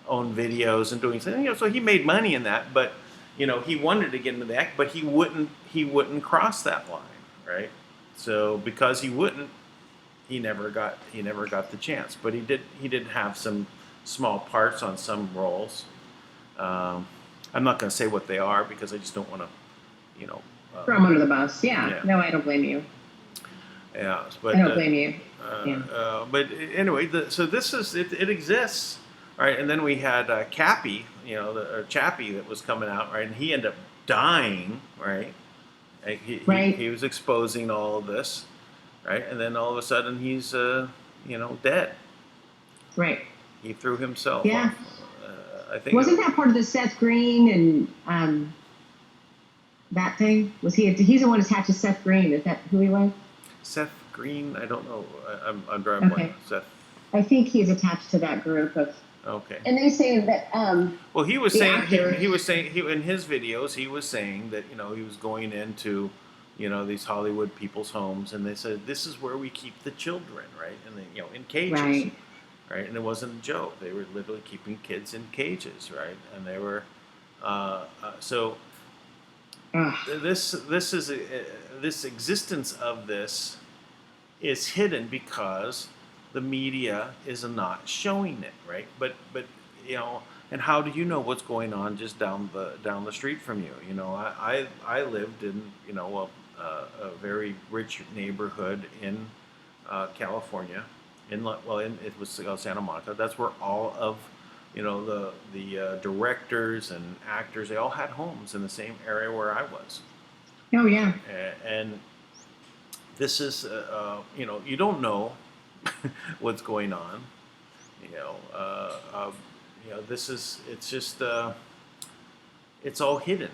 videos and doing something. So he made money in that, but he wanted to get into that, but he wouldn't cross that line, right? So because he wouldn't, he never got the chance. But he did have some small parts on some roles. I'm not going to say what they are because I just don't want to, Throw him under the bus. Yeah. Yeah. No, I don't blame you. Yeah, but I don't blame you. Yeah. but anyway, so this is it exists, right? And then we had Cappy, Chappie that was coming out, right? And he ended up dying, right? Like, Right. He was exposing all of this, right? And then all of a sudden he's dead. Right. He threw himself Yeah. off. I think Wasn't that part of the Seth Green and that thing? Was he's the one attached to Seth Green? Is that who he was? Seth Green? I don't know. I'm drawing blank. Seth. I think he's attached to that group of. Okay. And they say that. Well, he was the saying actor- he was saying in his videos he was saying that he was going into these Hollywood people's homes, and they said this is where we keep the children, right? And they, in cages, right? And it wasn't a joke. They were literally keeping kids in cages, right? And they were so. This existence of this is hidden because the media is not showing it, right? But and how do you know what's going on just down the street from you? I lived in a very rich neighborhood in California, it was Santa Monica. That's where all of the directors and actors, they all had homes in the same area where I was. Oh yeah. And this is you don't know what's going on. It's just it's all hidden,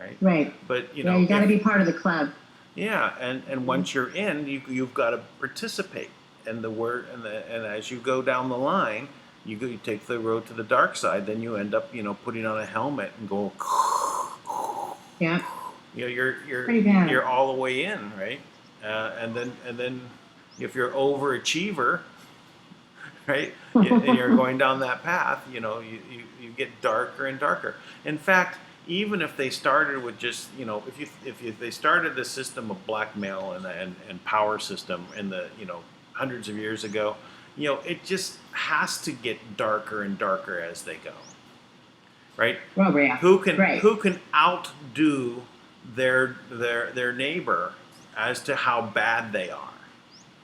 right? Right. But you got to be part of the club. Yeah, and once you're in, you've got to participate. And and as you go down the line, you take the road to the dark side. Then you end up putting on a helmet and go. Yeah. You're all the way in, right? And then if you're overachiever, right, and you're going down that path, you get darker and darker. In fact, even if they started with just if they started the system of blackmail and power system in the hundreds of years ago, it just has to get darker and darker as they go, right? Well, yeah. Who can outdo their neighbor as to how bad they are?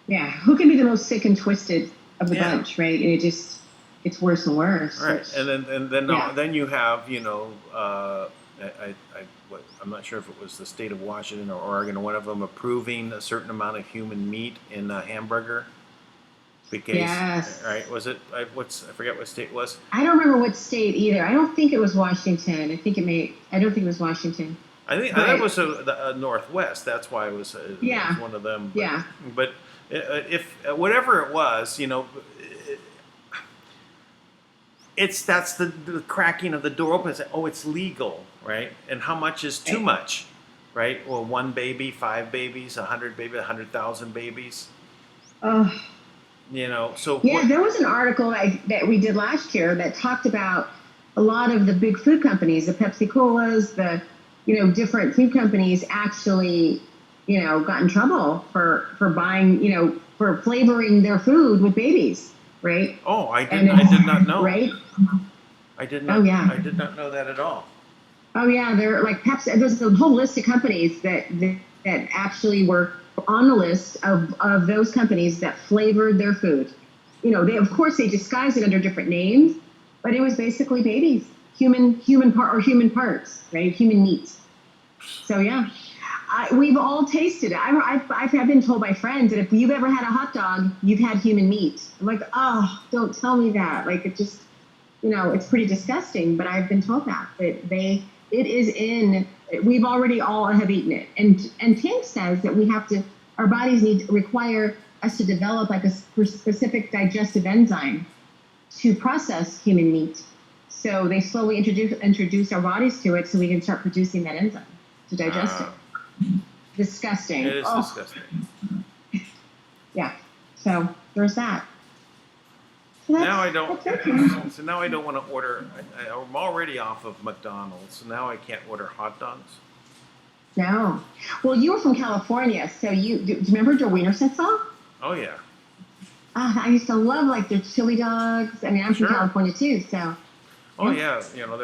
Yeah, who can be the most sick and twisted of the bunch, right? And it just gets worse and worse. Right, and then you have I'm not sure if it was the state of Washington or Oregon, or one of them approving a certain amount of human meat in a hamburger. Because, yes. Right? Was it? I forget what state it was. I don't remember what state either. I don't think it was Washington. I don't think it was Washington. I think that was the Northwest. That's why it was one of them. But, yeah. But if whatever it was, that's the cracking of the door open. It's legal, right? And how much is too much, right? Well, 1 baby, 5 babies, 100 babies, 100,000 babies. Oh. So there was an article that we did last year that talked about a lot of the big food companies, the Pepsi Colas, the different food companies actually got in trouble for buying for flavoring their food with babies, right? Oh, I did not know. Right? I did not. Oh yeah. I did not know that at all. Oh yeah, they're like Pepsi. There's a whole list of companies that actually were on the list of those companies that flavored their food. They of course they disguised it under different names, but it was basically babies, human parts, right? Human meat. So yeah, we've all tasted it. I've been told by friends that if you've ever had a hot dog, you've had human meat. I'm like, oh, don't tell me that. Like it just, it's pretty disgusting. But I've been told that it is in. We've already all have eaten it, and Tank says that our bodies require us to develop like a specific digestive enzyme to process human meat. So they slowly introduce our bodies to it so we can start producing that enzyme to digest it. Disgusting. It is disgusting. Yeah. So there's that. So Now I don't. that's it. So now I don't want to order. I'm already off of McDonald's, so now I can't order hot dogs. No. Well, you were from California, so do you remember their wiener schnitzel? Oh yeah. I used to love like their chili dogs. I mean, I'm Sure. from California too, so. Oh yeah. You know,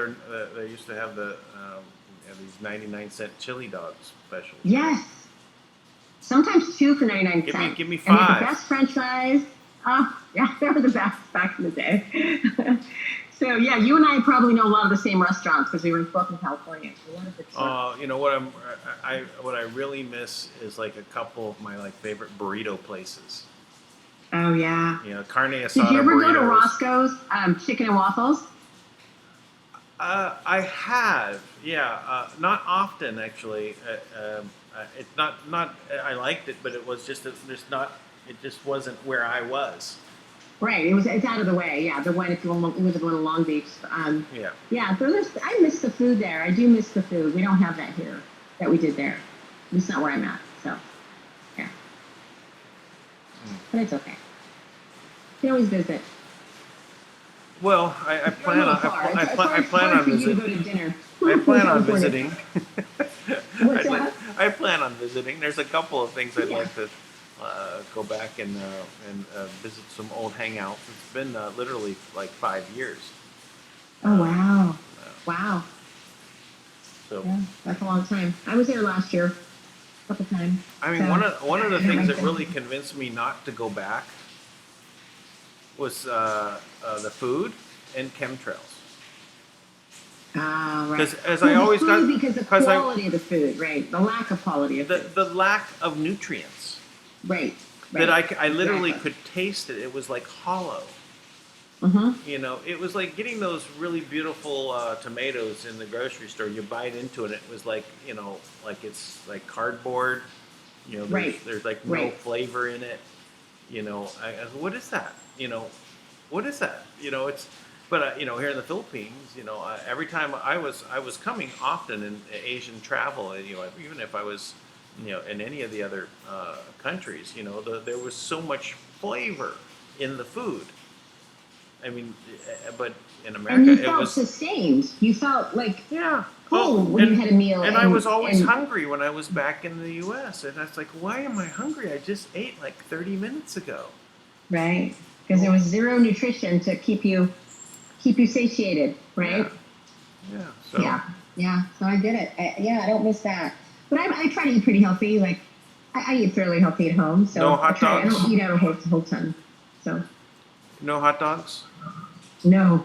they used to have these 99-cent chili dogs specials. Yes. Sometimes 2 for 99 cents. Give me And they had 5. the best French fries. Oh, yeah, they were the best back in the day. So yeah, you and I probably know a lot of the same restaurants because we were both in California. So what is it? You know what what I really miss is like a couple of my like favorite burrito places. Oh yeah. You know, carne asada Did you ever burritos. go to Roscoe's Chicken and Waffles? I have, yeah, not often actually. It's not. I liked it, but it was just not. It just wasn't where I was. Right. It's out of the way. Yeah, the one it was the one in Long Beach. Yeah. Yeah. I miss the food there. I do miss the food. We don't have that here that we did there. It's not where I'm at. So, yeah. But it's okay. You can always visit. Well, I plan on. I plan on for you to go visiting. to dinner. I plan on California. visiting. What's that? I plan on visiting. There's a couple of things I'd Yeah. like to go back and visit some old hangouts. It's been literally like 5 years. Oh wow! Wow. So Yeah, that's a long time. I was there last year, a couple times. I mean, So, one of the I things like that really convinced me not to go back was the food and chemtrails. Ah, right. Because as Well, I the always food, got, because the because I quality of the food, right? The lack of quality of food. the lack of nutrients Right. that Right. I literally Exactly. could taste it. It was like hollow. Mm-hmm. You know, it was like getting those really beautiful tomatoes in the grocery store. You bite into it, and it was like, you know, like it's like cardboard. You know, there's like no Right. flavor in it. You know, I said, what is that? You know, what is that? You know, it's. But you know, here in the Philippines, you know, every time I was coming often in Asian travel. You know, even if I was, you know, in any of the other countries, you know, there was so much flavor in the food. I mean, but in And America, you it felt was sustained. You felt like yeah. full when you had a meal. And I was always and- hungry when I was back in the U.S. And I was like, why am I hungry? I just ate like 30 minutes ago. Right. Because there was zero nutrition to keep you satiated, right? Yeah. So Yeah. So I get it. I don't miss that. But I try to eat pretty healthy. Like I eat fairly healthy at home. So No hot I dogs? don't eat out a whole ton. So no hot dogs. no.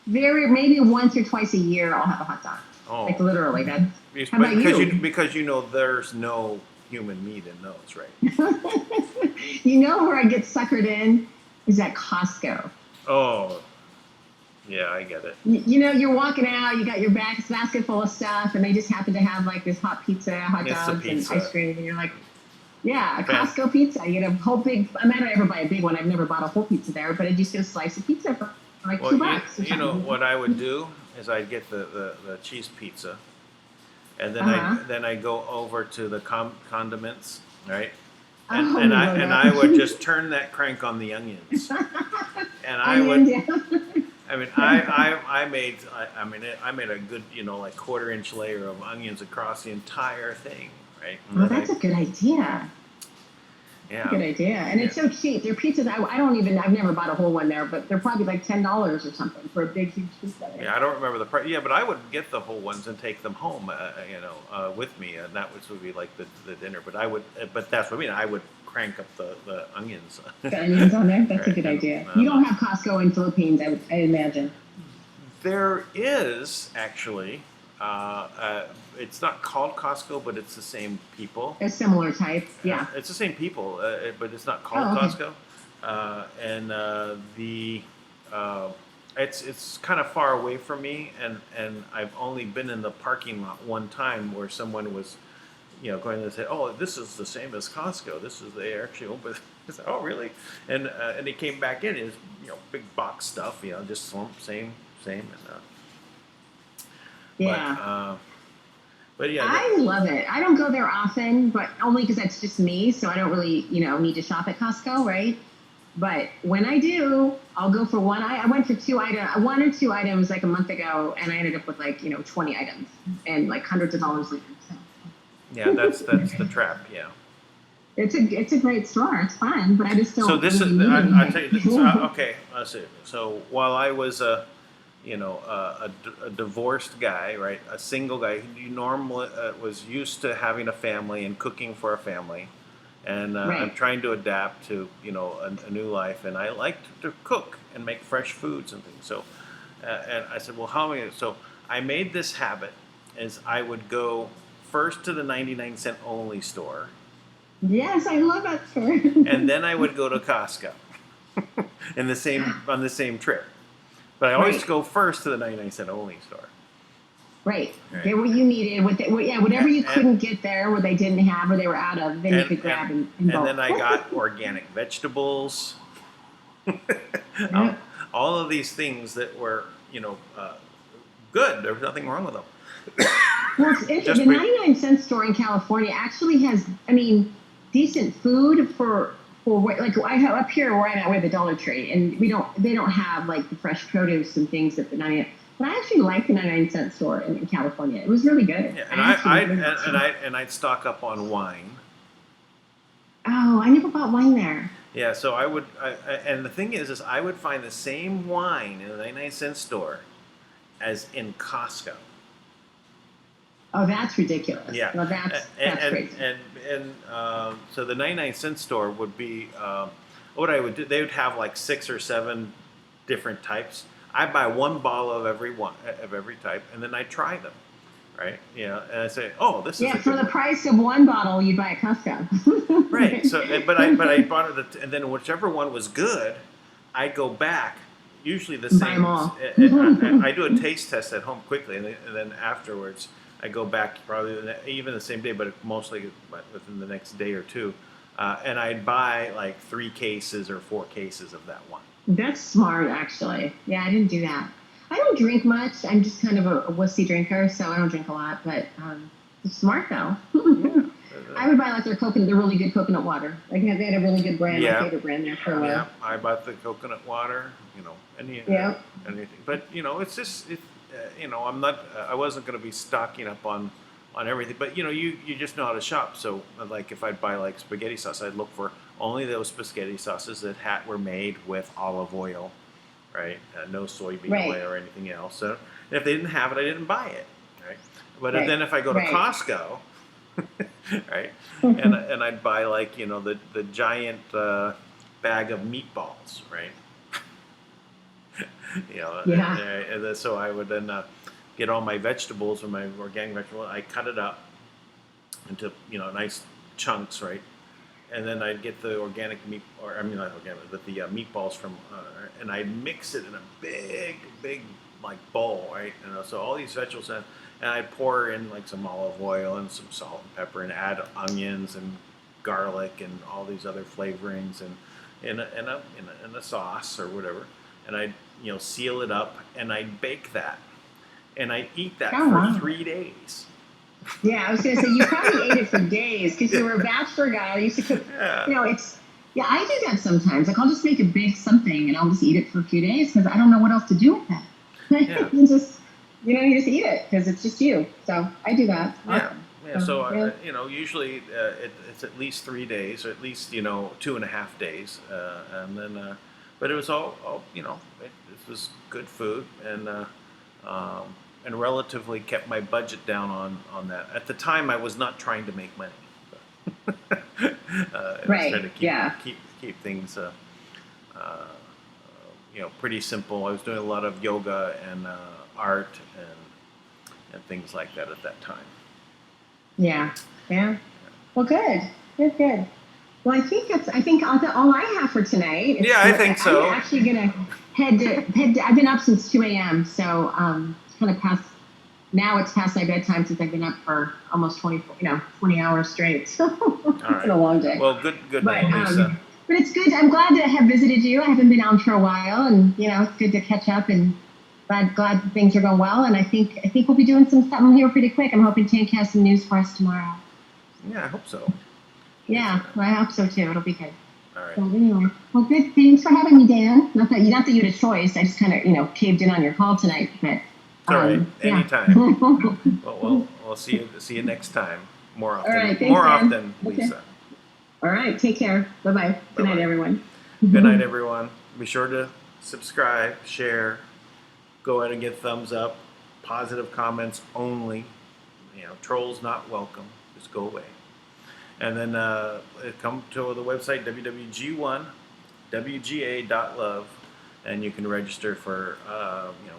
Maybe once or twice a year I'll have a hot dog. Oh, Like literally. That's how but about you? because you know there's no human meat in those, right? You know where I get suckered in is at Costco. Oh, yeah, I get it. You know, you're walking out, you got your basket full of stuff, and they just happen to have like this hot pizza, hot It's the dogs, and pizza. ice cream, and you're like, yeah, a Fan- Costco pizza. You get a whole big. I might not ever buy a big one. I've never bought a whole pizza there, but I just get a slice of pizza for like Well, $2 or you know something. what I would do is I'd get the cheese pizza, and then Uh-huh. I go over to the condiments, right? Oh, And you know that. I would just turn that crank on the onions, and I Onions, would. yeah. I mean, I made a good, you know, like 1/4-inch layer of onions across the entire thing, right? And Well, then that's a good idea. yeah. Good idea. And it's so cheap. Their pizzas, I've never bought a whole one there, but they're probably like $10 or something for a big, huge pizza. Yeah, I don't remember the price. Yeah, but I would get the whole ones and take them home, you know, with me, and that would be like the dinner. But but that's what I mean. I would crank up the onions. The onions on there? That's a Right, good and, idea. You don't have Costco in Philippines, I imagine. There is actually. It's not called Costco, but it's the same people. A similar type, yeah. It's the same people, but it's not called Oh, okay. Costco. It's kind of far away from me, and I've only been in the parking lot one time where someone was, you know, going to say, "Oh, this is the same as Costco. They actually open." I said, oh, really? And he came back in, his, big box stuff, just same. And, Yeah. but yeah, I love it. I don't go there often, but only because that's just me. So I don't really, need to shop at Costco, right? But when I do, I'll go for one. I went for one or two items like a month ago, and I ended up with 20 items and like hundreds of dollars later. So. Yeah, that's the trap. Yeah. It's a great store. It's fun, but I just don't. So this really is need I tell you this. Okay, let's see. So while I was a divorced guy, right, a single guy who normally was used to having a family and cooking for a family, and Right. I'm trying to adapt to a new life, and I like to cook and make fresh foods and things. So, and I said, well, how am I? So I made this habit, is I would go first to the 99-cent only store. Yes, I love that store. And then I would go to Costco on the same trip. But I always Right. go first to the 99-cent only store. Right. Right. Get what you needed. Whatever you couldn't get there, what they didn't have, or they were out of, then you could grab and bulk. then I got organic vegetables. Yeah. All of these things that were, good. There was nothing wrong with them. Well, it's interesting. The 99-cent store in California actually has, decent food for like I have up here where I'm at, we have a Dollar Tree, and they don't have like the fresh produce and things at the 99. But I actually like the 99-cent store in California. It was really good. Yeah, and I'd stock up on wine. Oh, I never bought wine there. Yeah, so I would, and the thing is I would find the same wine in the 99-cent store as in Costco. Oh, that's ridiculous. Yeah. Well, that's crazy. So the 99-cent store would be, what I would do, they would have like 6 or 7 different types. I buy one bottle of every type, and then I try them, right? And I say, oh, this is for the price of one bottle you buy at Costco. Right. So, but I bought it, and then whichever one was good, I'd go back. Usually the Buy same. them all. I do a taste test at home quickly, and then afterwards I go back probably even the same day, but mostly within the next day or two, and I'd buy like 3 cases or 4 cases of that wine. That's smart, actually. Yeah, I didn't do that. I don't drink much. I'm just kind of a wussy drinker, so I don't drink a lot. But it's smart, though. Yeah. I would buy like their really good coconut water. Like they had a really good brand, my favorite brand there for a while. Yeah, I bought the coconut water. Anything. But it's just I'm not. I wasn't going to be stocking up on everything. But you just know how to shop. So like if I'd buy like spaghetti sauce, I'd look for only those spaghetti sauces that were made with olive oil, right? No soybean oil or anything else. So if they didn't have it, I didn't buy it, right? But then if I go to Costco, right, and I'd buy like the giant bag of meatballs, right? And then, so I would then get all my vegetables or my organic vegetables. I cut it up into nice chunks, right? And then I'd get the organic meat, not organic, but the meatballs from, and I'd mix it in a big like bowl, right? And so all these vegetables, and I'd pour in like some olive oil and some salt and pepper, and add onions and garlic and all these other flavorings, and in a sauce or whatever, and I'd seal it up, and I'd bake that, and I'd eat that for 3 days. Yeah, I was going to say, you probably ate it for days because you were a bachelor guy. I used to cook, I do that sometimes. Like, I'll just make a big something and I'll just eat it for a few days because I don't know what else to do with that. Yeah. you just eat it because it's just you. So I do that. Yeah. So, usually it's at least 3 days or at least, 2.5 days. And then, but it was all it was good food, and relatively kept my budget down on that. At the time, I was not trying to make money. I was trying to keep things, pretty simple. I was doing a lot of yoga and art and things like that at that time. Yeah. Well, good. Well, I think all I have for tonight. I think so. I'm actually gonna head to. I've been up since 2 a.m. So kind of past. Now it's past my bedtime since I've been up for almost 20 hours straight. So it's been a long day. Well, good night, Lisa. But it's good. I'm glad to have visited you. I haven't been on for a while, and it's good to catch up. And glad things are going well. And I think we'll be doing something here pretty quick. I'm hoping Tank has some news for us tomorrow. Yeah, I hope so. Yeah, I hope so too. It'll be good. All right. So anyway, well, good. Thanks for having me, Dan. Not that you had a choice. I just kind of caved in on your call tonight. But It's all right. yeah. Anytime. We'll see you next time. More often. All right, thanks, More Dan. often, Lisa. Okay. All right. Take care. Bye-bye. Good night, Bye-bye. everyone. Good night, everyone. Be sure to subscribe, share, go ahead and get thumbs up. Positive comments only. Trolls not welcome. Just go away. And then come to the website www.wga.love, and you can register for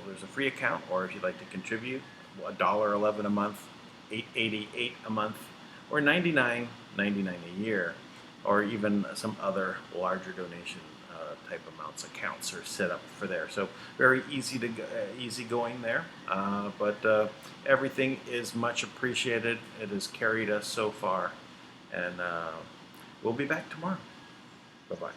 there's a free account, or if you'd like to contribute, $1.11 a month, $8.88 a month, or $99.99 a year, or even some other larger donation type amounts. Accounts are set up for there, so very easy going there. But everything is much appreciated. It has carried us so far, and we'll be back tomorrow. Bye bye.